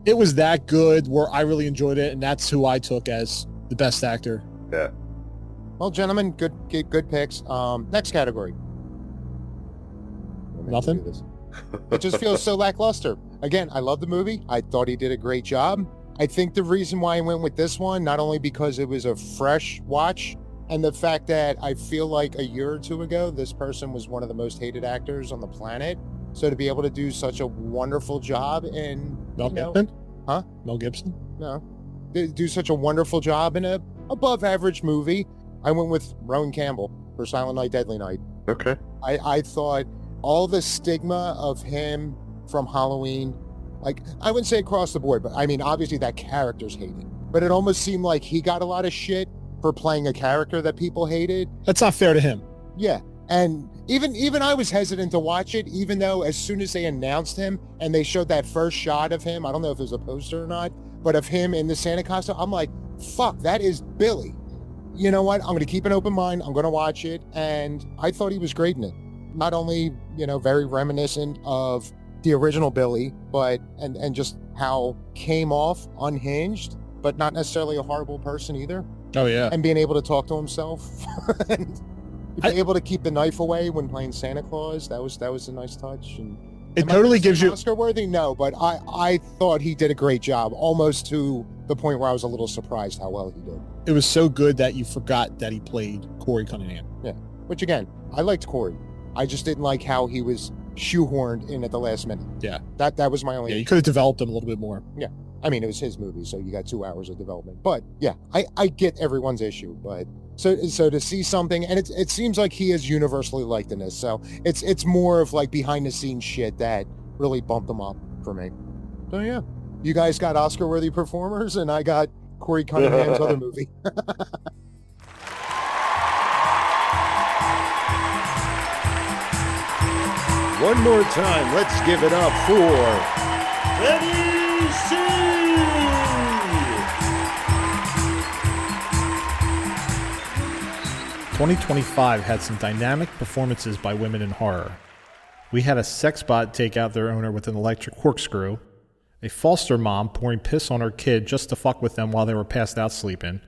It was that good where I really enjoyed it. And that's who I took as the best actor. Yeah. Well, gentlemen, good picks. Next category. Nothing. It just feels so lackluster. Again, I love the movie. I thought he did a great job. I think the reason why I went with this one, not only because it was a fresh watch, and the fact that I feel like a year or two ago, this person was one of the most hated actors on the planet. So to be able to do such a wonderful job in... Mel Gibson? Huh? Mel Gibson? No. Do such a wonderful job in a above average movie. I went with Rowan Campbell for Silent Night, Deadly Night. Okay. I thought all the stigma of him from Halloween, I wouldn't say across the board, but obviously that character's hated. But it almost seemed like he got a lot of shit for playing a character that people hated. That's not fair to him. Yeah. And even I was hesitant to watch it, even though as soon as they announced him and they showed that first shot of him, I don't know if it was a poster or not, but of him in the Santa costume, I'm like, fuck, that is Billy. You know what? I'm going to keep an open mind. I'm going to watch it. And I thought he was great in it. Not only, very reminiscent of the original Billy, but and just how came off unhinged, but not necessarily a horrible person either. Oh yeah. And being able to talk to himself and being able to keep the knife away when playing Santa Claus, that was a nice touch. And it totally gives you Oscar worthy. No, but I thought he did a great job, almost to the point where I was a little surprised how well he did. It was so good that you forgot that he played Corey Cunningham. Yeah, which again, I liked Corey. I just didn't like how he was shoehorned in at the last minute. Yeah. That was my only... Yeah, you could have developed him a little bit more. Yeah. I mean, it was his movie, so you got 2 hours of development. But yeah, I get everyone's issue, but so to see something, and it seems like he is universally liked in this, so it's more of like behind the scenes shit that really bumped him up for me. So yeah, you guys got Oscar-worthy performers, and I got Corey Cunningham's other movie. One more time, let's give it up for Eddie C. 2025 had some dynamic performances by women in horror. We had a sex bot take out their owner with an electric corkscrew, a foster mom pouring piss on her kid just to fuck with them while they were passed out sleeping,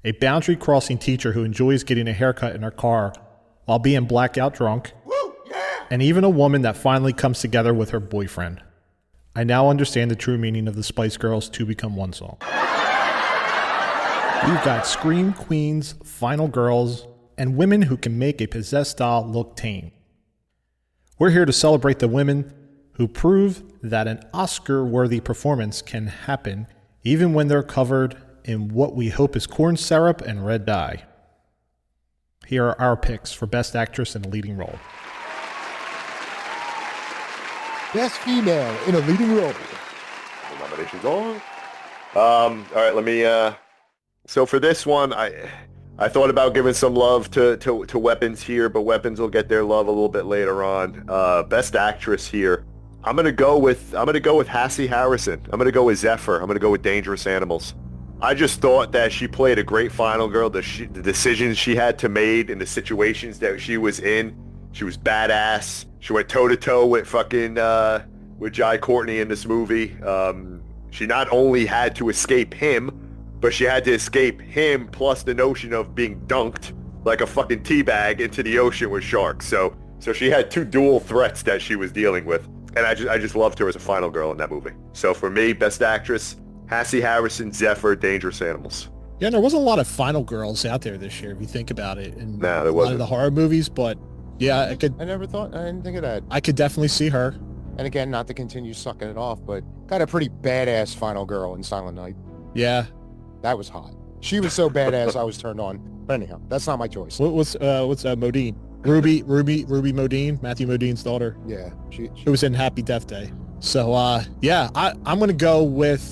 a boundary-crossing teacher who enjoys getting a haircut in her car while being blackout drunk, and even a woman that finally comes together with her boyfriend. I now understand the true meaning of the Spice Girls' Two Become One song. We've got scream queens, final girls, and women who can make a possessed doll look tame. We're here to celebrate the women who prove that an Oscar-worthy performance can happen even when they're covered in what we hope is corn syrup and red dye. Here are our picks for Best Actress in a Leading Role. Best female in a leading role. The nominations are. All right, let me. So for this one, I thought about giving some love to Weapons here, but Weapons will get their love a little bit later on. Best Actress here. I'm gonna go with Hassie Harrison. I'm gonna go with Zephyr. I'm gonna go with Dangerous Animals. I just thought that she played a great final girl. The decisions she had to make in the situations that she was in, she was badass. She went toe to toe with fucking with Jai Courtney in this movie. She not only had to escape him, but she had to escape him plus the notion of being dunked like a fucking teabag into the ocean with sharks. So she had two dual threats that she was dealing with, and I just loved her as a final girl in that movie. So for me, Best Actress, Hassie Harrison, Zephyr, Dangerous Animals. Yeah, there wasn't a lot of final girls out there this year if you think about it. And No, there a lot wasn't. of the horror movies, but yeah, I didn't think of that. I could definitely see her. And again, not to continue sucking it off, but got a pretty badass final girl in Silent Night. Yeah. That was hot. She was so badass I was turned on. But anyhow, that's not my choice. What's Modine? Ruby Modine, Matthew Modine's daughter. Yeah. She was in Happy Death Day. So yeah, I'm gonna go with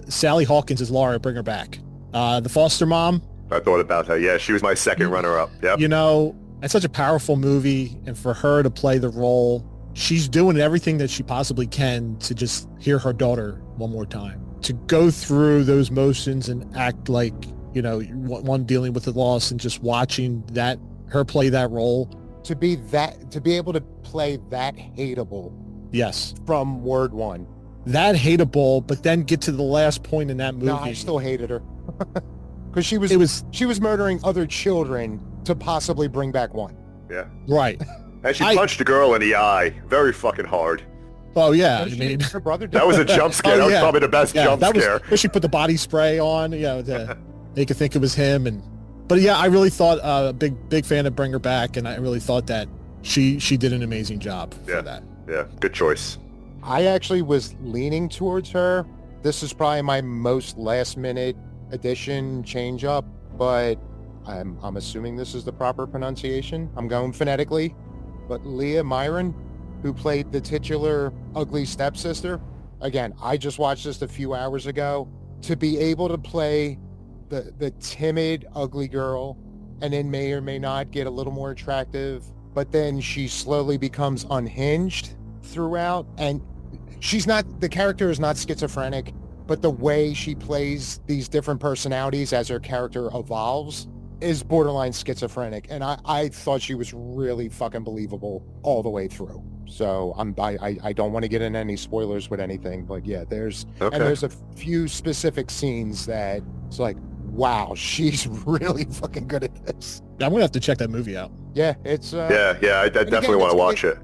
Sally Hawkins as Laura, bring her back. The foster mom. I thought about her. Yeah, she was my second runner-up. Yep. You know, it's such a powerful movie, and for her to play the role, she's doing everything that she possibly can to just hear her daughter one more time. To go through those motions and act like, you know, one dealing with the loss and just watching her play that role. To be able to play that hateable. Yes. From word one. That hateable, but then get to the last point in that movie. No, I still hated her. Because she was murdering other children to possibly bring back one. Yeah. Right. And she punched a girl in the eye very fucking hard. Oh yeah, I mean, her brother did. That was a jump scare. That was probably the best jump scare. She put the body spray on, you know, to make it think it was him. But yeah, I really thought big fan of Bring Her Back, and I really thought that she did an amazing job for that. Yeah, good choice. I actually was leaning towards her. This is probably my most last minute addition change up, but I'm assuming this is the proper pronunciation. I'm going phonetically, but Leah Myron, who played the titular ugly stepsister. Again, I just watched this a few hours ago. To be able to play the timid, ugly girl and then may or may not get a little more attractive, but then she slowly becomes unhinged throughout. And the character is not schizophrenic, but the way she plays these different personalities as her character evolves is borderline schizophrenic. And I thought she was really fucking believable all the way through. So I don't want to get into any spoilers with anything, but yeah, there's a few specific scenes that it's like, wow, she's really fucking good at this. I'm gonna have to check that movie out. Yeah, it's I definitely want to watch it.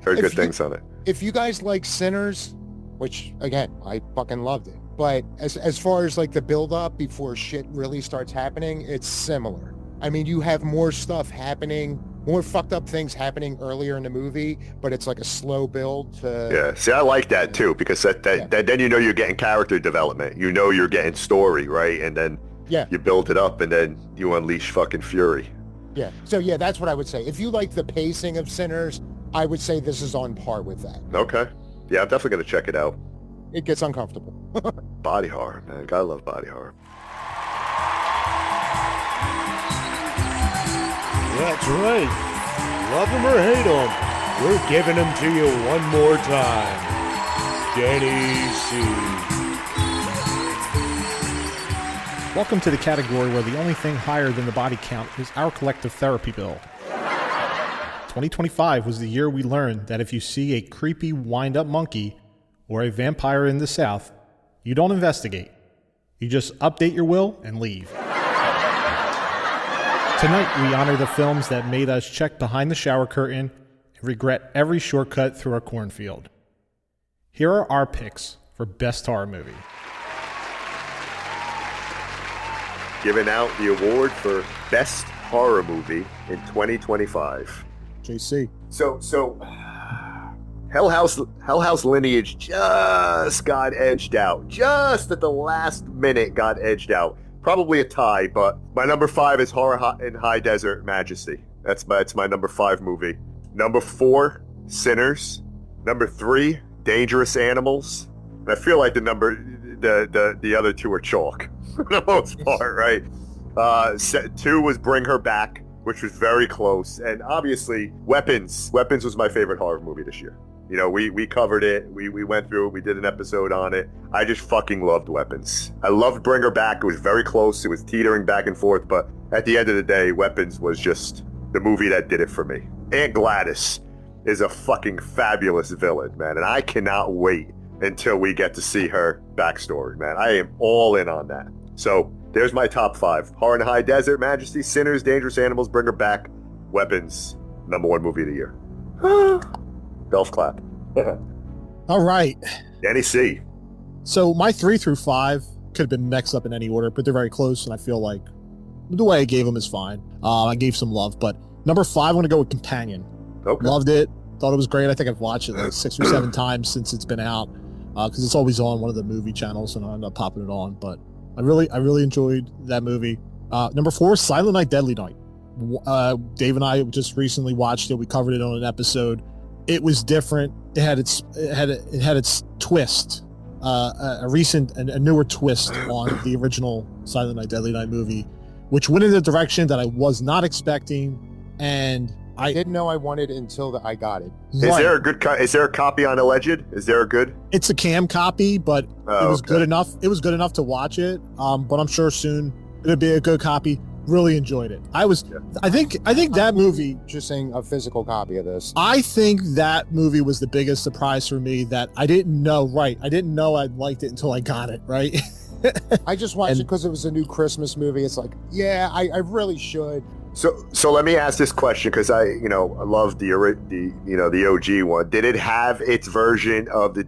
Heard good things on it. If you guys like Sinners, which again, I fucking loved it, but as far as like the build up before shit really starts happening, it's similar. I mean, you have more stuff happening, more fucked up things happening earlier in the movie, but it's like a slow build to... Yeah, see, I like that too, because that then you know you're getting character development. You know you're getting story, right? And then you build it up, and then you unleash fucking fury. Yeah, so yeah, that's what I would say. If you like the pacing of Sinners, I would say this is on par with that. Okay. Yeah, I'm definitely going to check it out. It gets uncomfortable. Body horror, man. Gotta love body horror. That's right. Love them or hate them, we're giving them to you one more time. Denny C. Welcome to the category where the only thing higher than the body count is our collective therapy bill. 2025 was the year we learned that if you see a creepy wind-up monkey or a vampire in the South, you don't investigate. You just update your will and leave. Tonight, we honor the films that made us check behind the shower curtain and regret every shortcut through our cornfield. Here are our picks for Best Horror Movie. Giving out the award for Best Horror Movie in 2025. JC. So Hell House Lineage just got edged out. Just at the last minute got edged out. Probably a tie, but my number 5 is Horror in High Desert Majesty. That's my number 5 movie. Number 4, Sinners. Number 3, Dangerous Animals. And I feel like the other two are chalk for the most part, right? 2 was Bring Her Back, which was very close, and obviously Weapons. Weapons was my favorite horror movie this year. You know, we covered it. We went through it. We did an episode on it. I just fucking loved Weapons. I loved Bring Her Back. It was very close. It was teetering back and forth. But at the end of the day, Weapons was just the movie that did it for me. Aunt Gladys is a fucking fabulous villain, man. And I cannot wait until we get to see her backstory, man. I am all in on that. So there's my top 5. Horror in High Desert, Majesty, Sinners, Dangerous Animals, Bring Her Back, Weapons, number 1 movie of the year. Golf clap. All right. Danny C. So my 3 through 5 could have been mixed up in any order, but they're very close, and I feel like the way I gave them is fine. I gave some love, but number 5, I'm going to go with Companion. Okay. Loved it. Thought it was great. I think I've watched it like 6 or 7 times since it's been out, because it's always on one of the movie channels, and I end up popping it on. But I really enjoyed that movie. Number 4, Silent Night, Deadly Night. Dave and I just recently watched it. We covered it on an episode. It was different. It had its twist, a newer twist on the original Silent Night, Deadly Night movie, which went in a direction that I was not expecting, and I didn't know I wanted until I got it. Right. Is there a copy on Alleged? Is there a good? It's a cam copy, but it was good enough. It was good enough to watch it. But I'm sure soon it'll be a good copy. Really enjoyed it. I think that movie, just saying, a physical copy of this. I think that movie was the biggest surprise for me that I didn't know. Right, I didn't know I liked it until I got it. Right. I just watched it because it was a new Christmas movie. It's like, yeah, I really should. So let me ask this question, because I love the OG one. Did it have its version of the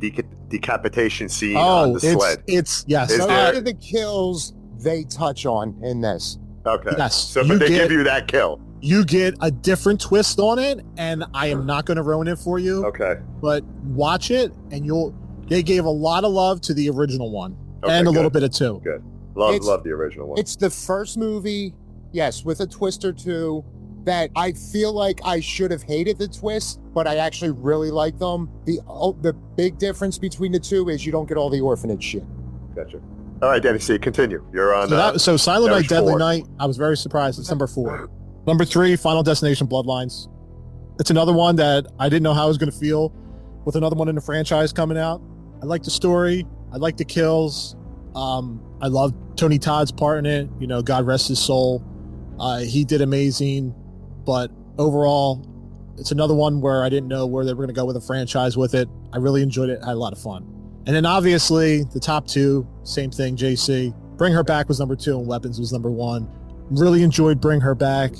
decapitation scene on the sled? It's yes. So the kills they touch on in this. Okay. Yes. So, but they give you that kill. You get a different twist on it, and I am not going to ruin it for you. Okay. But watch it, and they gave a lot of love to the original one, and a little bit of 2. Good. Love the original one. It's the first movie, yes, with a twist or 2 that I feel like I should have hated the twist, but I actually really like them. The big difference between the 2 is you don't get all the orphanage shit. Gotcha. All right, Danny C, continue. You're on. So Silent Night, There's Deadly 4. Night. I was very surprised. It's number 4. Number 3, Final Destination, Bloodlines. It's another one that I didn't know how I was going to feel with another one in the franchise coming out. I like the story. I like the kills. I love Tony Todd's part in it. You know, God rest his soul. He did amazing. But overall, it's another one where I didn't know where they were going to go with a franchise with it. I really enjoyed it. I had a lot of fun. And then obviously the top 2, same thing, JC. Bring Her Back was number 2 and Weapons was number 1. Really enjoyed Bring Her Back.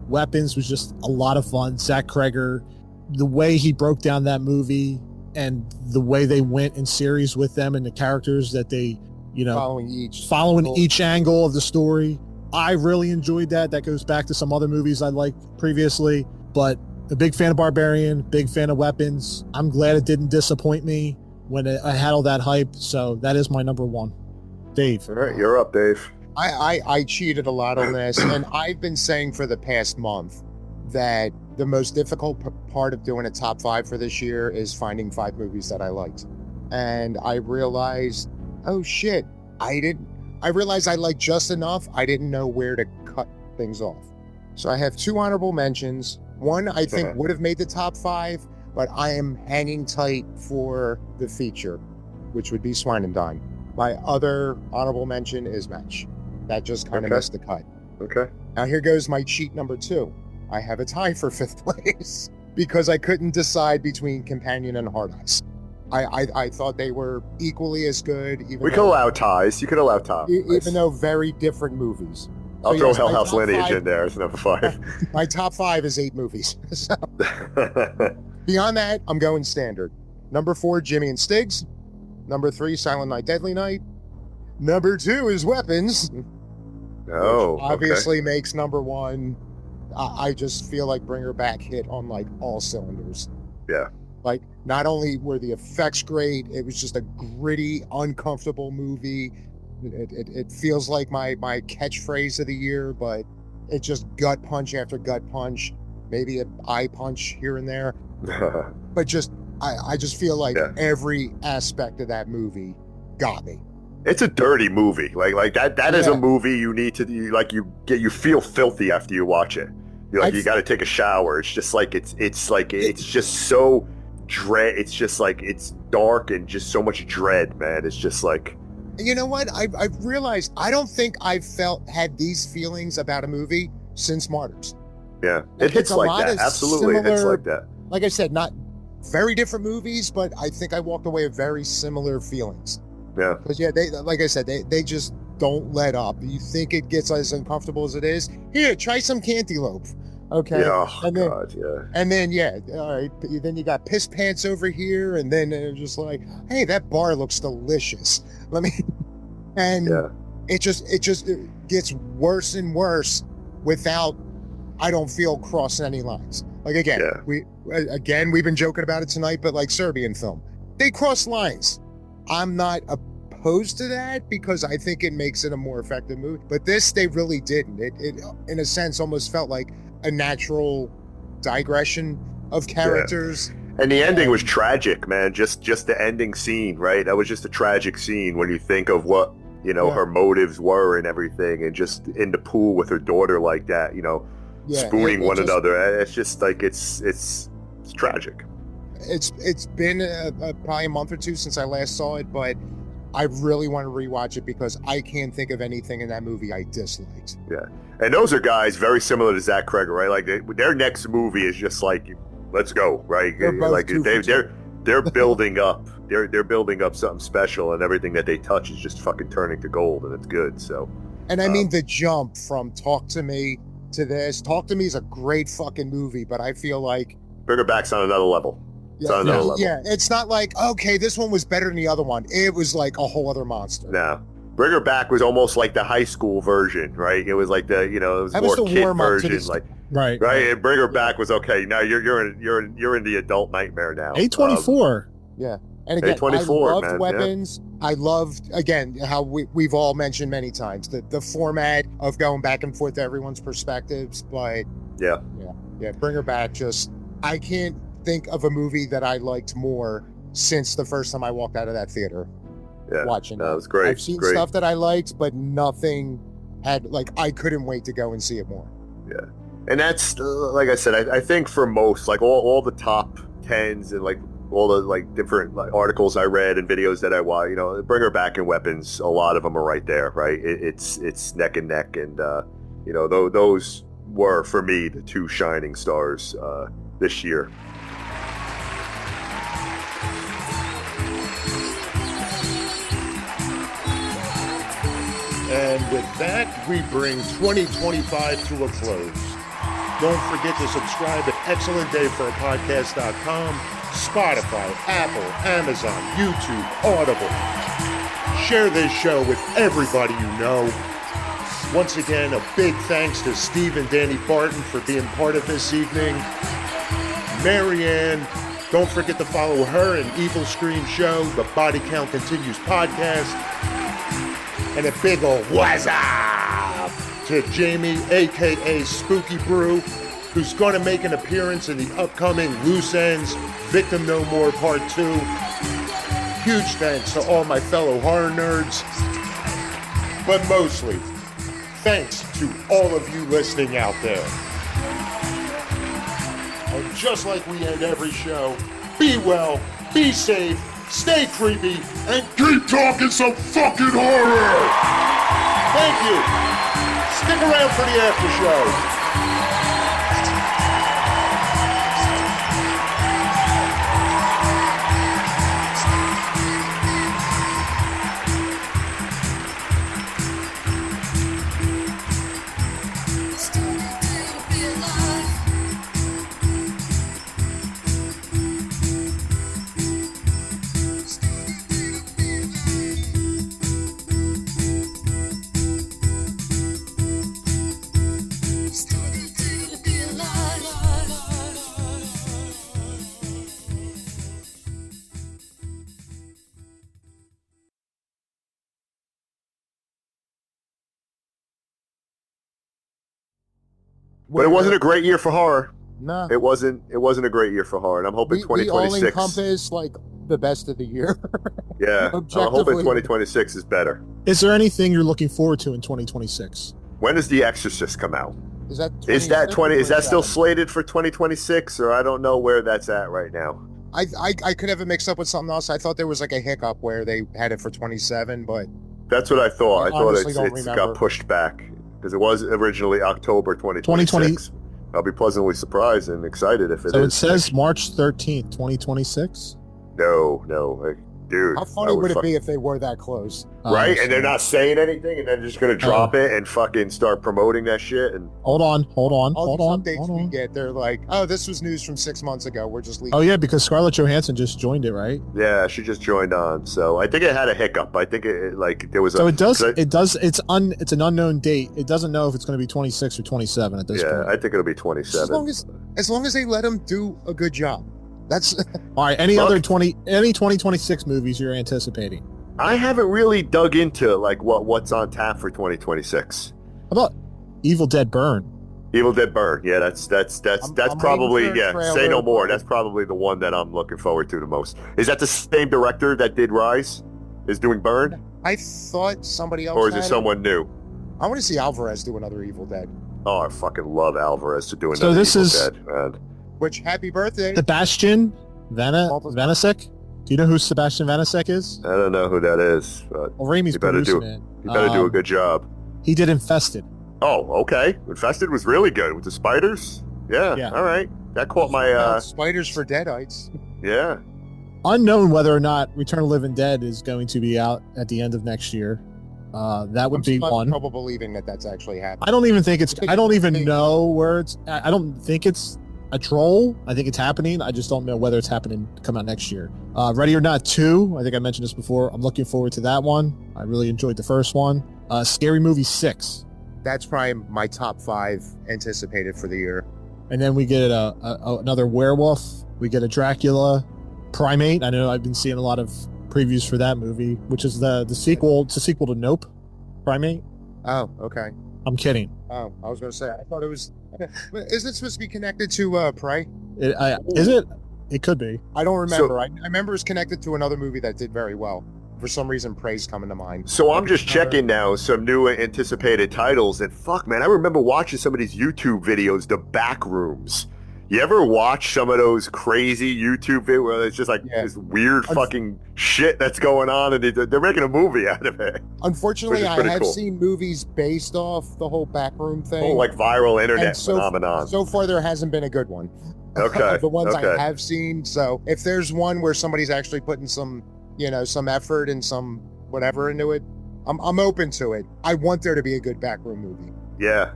Weapons was just a lot of fun. Zach Kreger, the way he broke down that movie and the way they went in series with them and the characters that they, you know, following each angle of the story. I really enjoyed that. That goes back to some other movies I liked previously, but a big fan of Barbarian, big fan of Weapons. I'm glad it didn't disappoint me when I had all that hype. So that is my number 1. Dave. All right, you're up, Dave. I cheated a lot on this, and I've been saying for the past month that the most difficult part of doing a top 5 for this year is finding 5 movies that I liked. And I realized, oh shit, I realized I liked just enough. I didn't know where to cut things off. So I have 2 honorable mentions. One I think would have made the top 5, but I am hanging tight for the feature, which would be Swine and Dine. My other honorable mention is Match. That just kind of missed the cut. Okay. Now here goes my cheat number 2. I have a tie for 5th place because I couldn't decide between Companion and Hard Eyes. I thought they were equally as good. We could allow ties. You could allow ties. Even though very different movies. I'll throw Hell House Lineage in there as number 5. My top 5 is 8 movies. So, beyond that, I'm going standard. Number 4, Jimmy and Stiggs. Number 3, Silent Night, Deadly Night. Number 2 is Weapons. Oh, obviously makes number 1. I just feel like Bring Her Back hit on like all cylinders. Yeah. Like not only were the effects great, it was just a gritty, uncomfortable movie. It feels like my catchphrase of the year, but it's just gut punch after gut punch, maybe an eye punch here and there. But just I just feel like every aspect of that movie got me. It's a dirty movie. Like that is a movie you need to you feel filthy after you watch it. You got to take a shower. It's just like it's just so dread. It's just like it's dark and just so much dread, man. It's just like, you know what? I've realized I don't think I've had these feelings about a movie since Martyrs. Yeah, it hits like that. Absolutely, it hits like that. Like I said, not very different movies, but I think I walked away with very similar feelings. Yeah. Because they like I said, they just don't let up. You think it gets as uncomfortable as it is? Here, try some cantaloupe. Okay. Yeah, God, yeah. And then all right. Then you got Piss Pants over here, and then it was just like, hey, that bar looks delicious. It just gets worse and worse without, I don't feel, crossing any lines. Like again, we've been joking about it tonight, but like Serbian film, they cross lines. I'm not opposed to that because I think it makes it a more effective movie. But this, they really didn't. It in a sense almost felt like a natural digression of characters. Yeah. And the ending was tragic, man. Just the ending scene, right? That was just a tragic scene when you think of what, her motives were and everything, and just in the pool with her daughter like that, spooning one another. It's just like it's tragic. It's been probably a month or 2 since I last saw it, but I really want to rewatch it because I can't think of anything in that movie I disliked. Yeah, and those are guys very similar to Zach Kreger, right? Like their next movie is just like, let's go, right? They're building up. They're building up something special, and everything that they touch is just fucking turning to gold, and it's good. So, and I mean the jump from Talk to Me to this. Talk to Me is a great fucking movie, but I feel like Bring Her Back's on another level. Yeah, it's not like, okay, this one was better than the other one. It was like a whole other monster. No. Bring Her Back was almost like the high school version, right? It was like it was more kid version, like right. And Bring Her Back was okay. Now you're in the adult nightmare now. A24. And again, A24, I loved man, Weapons. Yeah. I loved, again, how we've all mentioned many times the format of going back and forth to everyone's perspectives. But yeah, Bring Her Back. Just I can't think of a movie that I liked more since the first time I walked out of that theater. Yeah. watching That was great. I've seen Great. stuff that I liked, but nothing had, like, I couldn't wait to go and see it more. Yeah. And that's, like I said, I think for most, like all the top 10s and like all the like different like, articles I read and videos that I watched, you know, Bring Her Back and Weapons, a lot of them are right there, right? It's neck and neck. And, you know, those were, for me, the two shining stars this year. And with that, we bring 2025 to a close. Don't forget to subscribe at excellentdayforapodcast.com, Spotify, Apple, Amazon, YouTube, Audible. Share this show with everybody you know. Once again, a big thanks to Steve and Danny Barton for being part of this evening. Marianne, don't forget to follow her and Evil Scream Show, the Body Count Continues podcast. And a big ol' what's up to Jamie, a.k.a. Spooky Brew, who's going to make an appearance in the upcoming Loose Ends Victim No More Part 2. Huge thanks to all my fellow horror nerds. But mostly, thanks to all of you listening out there. And just like we end every show, be well, be safe, stay creepy, and Keep talking some fucking horror! thank you. Stick around for the after show. But it wasn't a great year for horror. No. It wasn't a great year for horror, and I'm hoping We all 2026. encompass, like, the best of the year. Yeah, I'm hoping Objectively. 2026 is better. Is there anything you're looking forward to in 2026? When does The Exorcist come out? Is that Is that 26 or Is that still 27? slated for 2026, or I don't know where that's at right now? I could have it mixed up with something else. I thought there was like a hiccup where they had it for 27, but That's what I thought. I I thought honestly it's don't got remember. pushed back because it was originally October 2026. I'll be pleasantly surprised and excited if it is. So it says March 13th, 2026. No, dude. how funny would it be if they were that close? Right, Oh, and they're not saying anything, and they're just gonna drop it and fucking start promoting that shit. And Hold on. All these updates we get, they're like, oh, this was news from 6 months ago. We're just leaving. Oh yeah, because Scarlett Johansson just joined it, right? yeah, she just joined on, so I think it had a hiccup. I think it like there was a. So it does. 'cause It's an unknown date. It doesn't know if it's going to be 26 or 27 at this yeah, point. I think it'll be As 27. long as they let them do a good job. That's All right. Any Look. other 2026 movies you're anticipating? I haven't really dug into like what's on tap for 2026. How about Evil Dead Burn? Evil Dead Burn. Yeah, that's I'm probably waiting for a Say trailer. No More. That's probably the one that I'm looking forward to the most. Is that the same director that did Rise? Is doing Burn, I thought somebody else. or is it had someone new? I want to see Alvarez do another Evil Dead. Oh, I fucking love Alvarez to do So another this Evil is- Dead, man. Which, happy birthday. Sebastian Vanasek. Do you know who Sebastian Vanasek is? I don't know who that is, but Well, Raimi's You better producing do- it. you better do a good job. He did Infested. Oh, okay. Infested was really good with the spiders. Yeah. Yeah. All right. That caught my. Spiders for Deadites. Yeah. Unknown whether or not Return of the Living Dead is going to be out at the end of next year. That would I'm be still one. trouble believing that that's actually happening. I don't even think it's. I don't even Hey. know where it's. I don't think it's a troll. I think it's happening. I just don't know whether it's happening to come out next year. Ready or Not 2. I think I mentioned this before. I'm looking forward to that one. I really enjoyed the first one. Scary Movie 6. That's probably my top 5 anticipated for the year. And then we get another werewolf. We get a Dracula, Primate. I know I've been seeing a lot of previews for that movie, which is the sequel. It's a sequel to Nope. Primate. Oh, okay. I'm kidding. Oh, I was going to say, I thought it was... Isn't it supposed to be connected to Prey? Is it? It could be. I don't remember. I remember it's connected to another movie that did very well. for some reason, Prey's coming to mind. So I'm just checking now some new anticipated titles, and fuck, man, I remember watching some of these YouTube videos, the back rooms. You ever watch some of those crazy YouTube videos where it's just like this weird fucking shit that's going on, and they're making a movie out of it? Unfortunately, I have seen movies based off the whole backroom thing. Oh, like viral internet phenomenon. So far, there hasn't been a good one. Okay. The ones I have seen. So if there's one where somebody's actually putting some, some effort and some whatever into it, I'm open to it. I want there to be a good backroom movie. Yeah.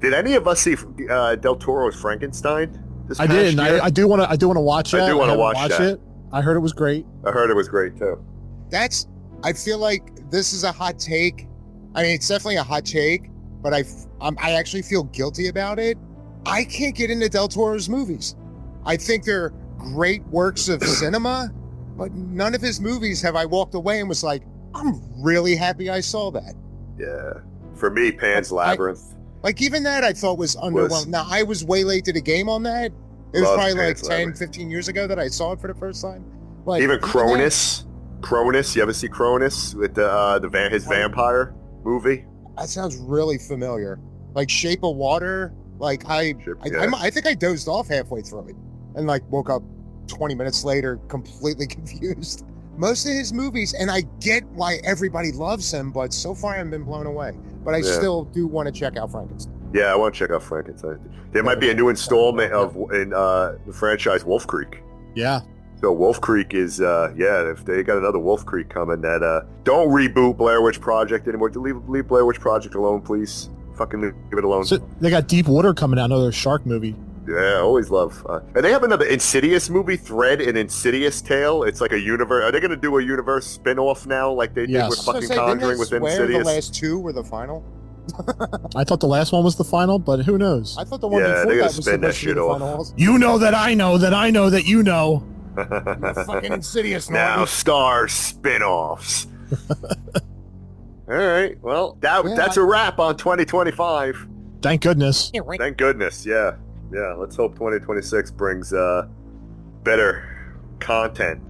Did any of us see Del Toro's Frankenstein? I didn't. I do want to watch it. I do want to watch it. I heard it was great. I heard it was great too. I feel like this is a hot take. I mean, it's definitely a hot take, but I actually feel guilty about it. I can't get into Del Toro's movies. I think they're great works of cinema, but none of his movies have I walked away and was like, I'm really happy I saw that. Yeah. For me, Pan's Labyrinth. Like, even that I thought was underwhelming. Now, I was way late to the game on that. It was probably like 10, 15 years ago that I saw it for the first time. Like, even Cronus. Cronus, you ever see Cronus with his vampire movie? That sounds really familiar. Like Shape of Water. Like, I think I dozed off halfway through it and like woke up 20 minutes later completely confused. Most of his movies, and I get why everybody loves him, but so far I've been blown away. But I still do want to check out Frankenstein. Yeah, I want to check out Frankenstein. There might be a new installment in the franchise Wolf Creek. Yeah. So Wolf Creek is, if they got another Wolf Creek coming, that don't reboot Blair Witch Project anymore. Leave Blair Witch Project alone, please. Fucking leave it alone. So they got Deep Water coming out, another shark movie. Yeah, I always love. And they have another Insidious movie, Thread, an Insidious Tale. It's like a universe. Are they going to do a universe spin-off now, like they did with fucking Conjuring with Insidious? The last two were the final. I thought the last one was the final, but who knows? I thought the one before that was supposed to be the final. You know that I know that I know that you know. Fucking Insidious. Now Star spin-offs. All right, well, that's a wrap on 2025. Thank goodness. Thank goodness, yeah. Let's hope 2026 brings better content.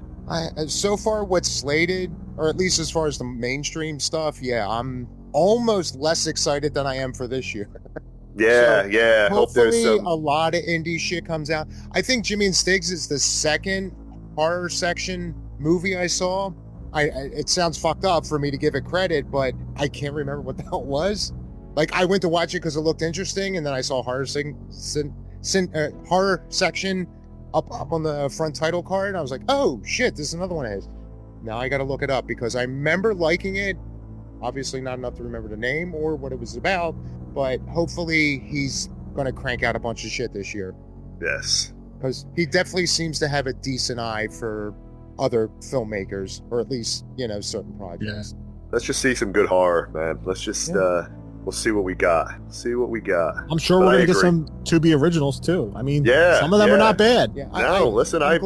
So far, what's slated, or at least as far as the mainstream stuff, I'm almost less excited than I am for this year. Yeah. Hope there's a lot of indie shit comes out. I think Jimmy and Stiggs is the second horror section movie I saw. It sounds fucked up for me to give it credit, but I can't remember what the hell it was. Like, I went to watch it because it looked interesting, and then I saw horror section up on the front title card, and I was like, oh shit, this is another one of his. Now I gotta look it up because I remember liking it. Obviously not enough to remember the name or what it was about, but hopefully he's gonna crank out a bunch of shit this year. Yes. Because he definitely seems to have a decent eye for other filmmakers, or at least, certain projects. Yeah. Let's just see some good horror, man. Let's just we'll see what we got. I'm sure we're gonna get some to-be originals too. I mean, some of them are not bad. Yeah, listen, I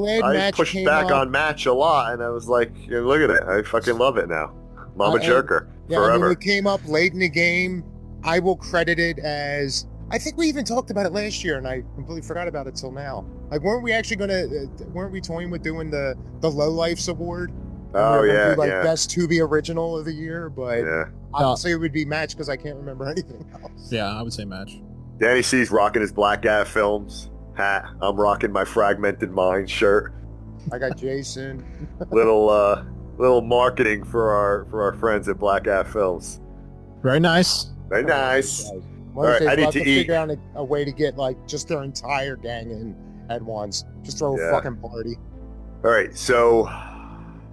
pushed back on Match a lot, and I was like, look at it, I fucking love it now. Mama Jerker, forever. I mean, it came up late in the game. I will credit it as, I think we even talked about it last year, and I completely forgot about it till now. Like, weren't we toying with doing the Low Lifes Award? Oh, yeah, Best to-be original of the year, but obviously it would be Match because I can't remember anything else. Yeah, I would say Match. Danny C's rocking his Black Ad Films hat. I'm rocking my Fragmented Mind shirt. I got Jason. Little marketing for our friends at Black Ad Films. Very nice. Very nice. All right, I need to figure out a way to get just their entire gang in at once. Just throw a fucking party. All right, so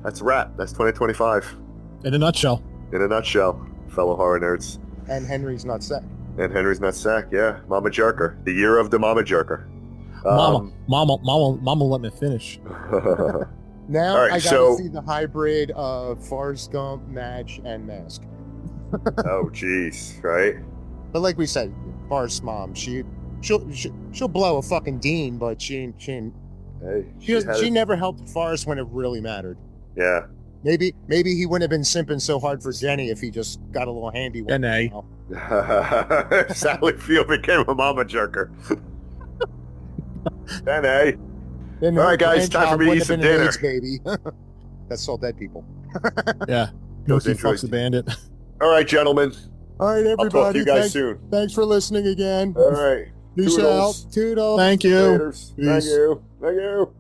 that's a wrap. That's 2025. In a nutshell, fellow horror nerds. And Henry's not sack. Yeah. Mama Jerker. The year of the Mama Jerker. Mama, let me finish. Now I gotta see the hybrid of Forrest Gump, Match, and Mask. Oh, jeez, right? But like we said, Forrest's mom, she'll blow a fucking Dean, but she never helped Forrest when it really mattered. Yeah. Maybe he wouldn't have been simping so hard for Jenny if he just got a little handy one. Sally Field became a Mama Jerker. N.A. All right, guys, time for me to eat some dinner. Baby. That's all dead people. Yeah. Those Mookie fucks intros. the bandit. All right, gentlemen. All right, everybody. I'll talk to you guys thanks, soon. Thanks for listening again. All right. Peace Toodles. out. Toodles. Thank you. Laters. Thank Peace. you. Thank you.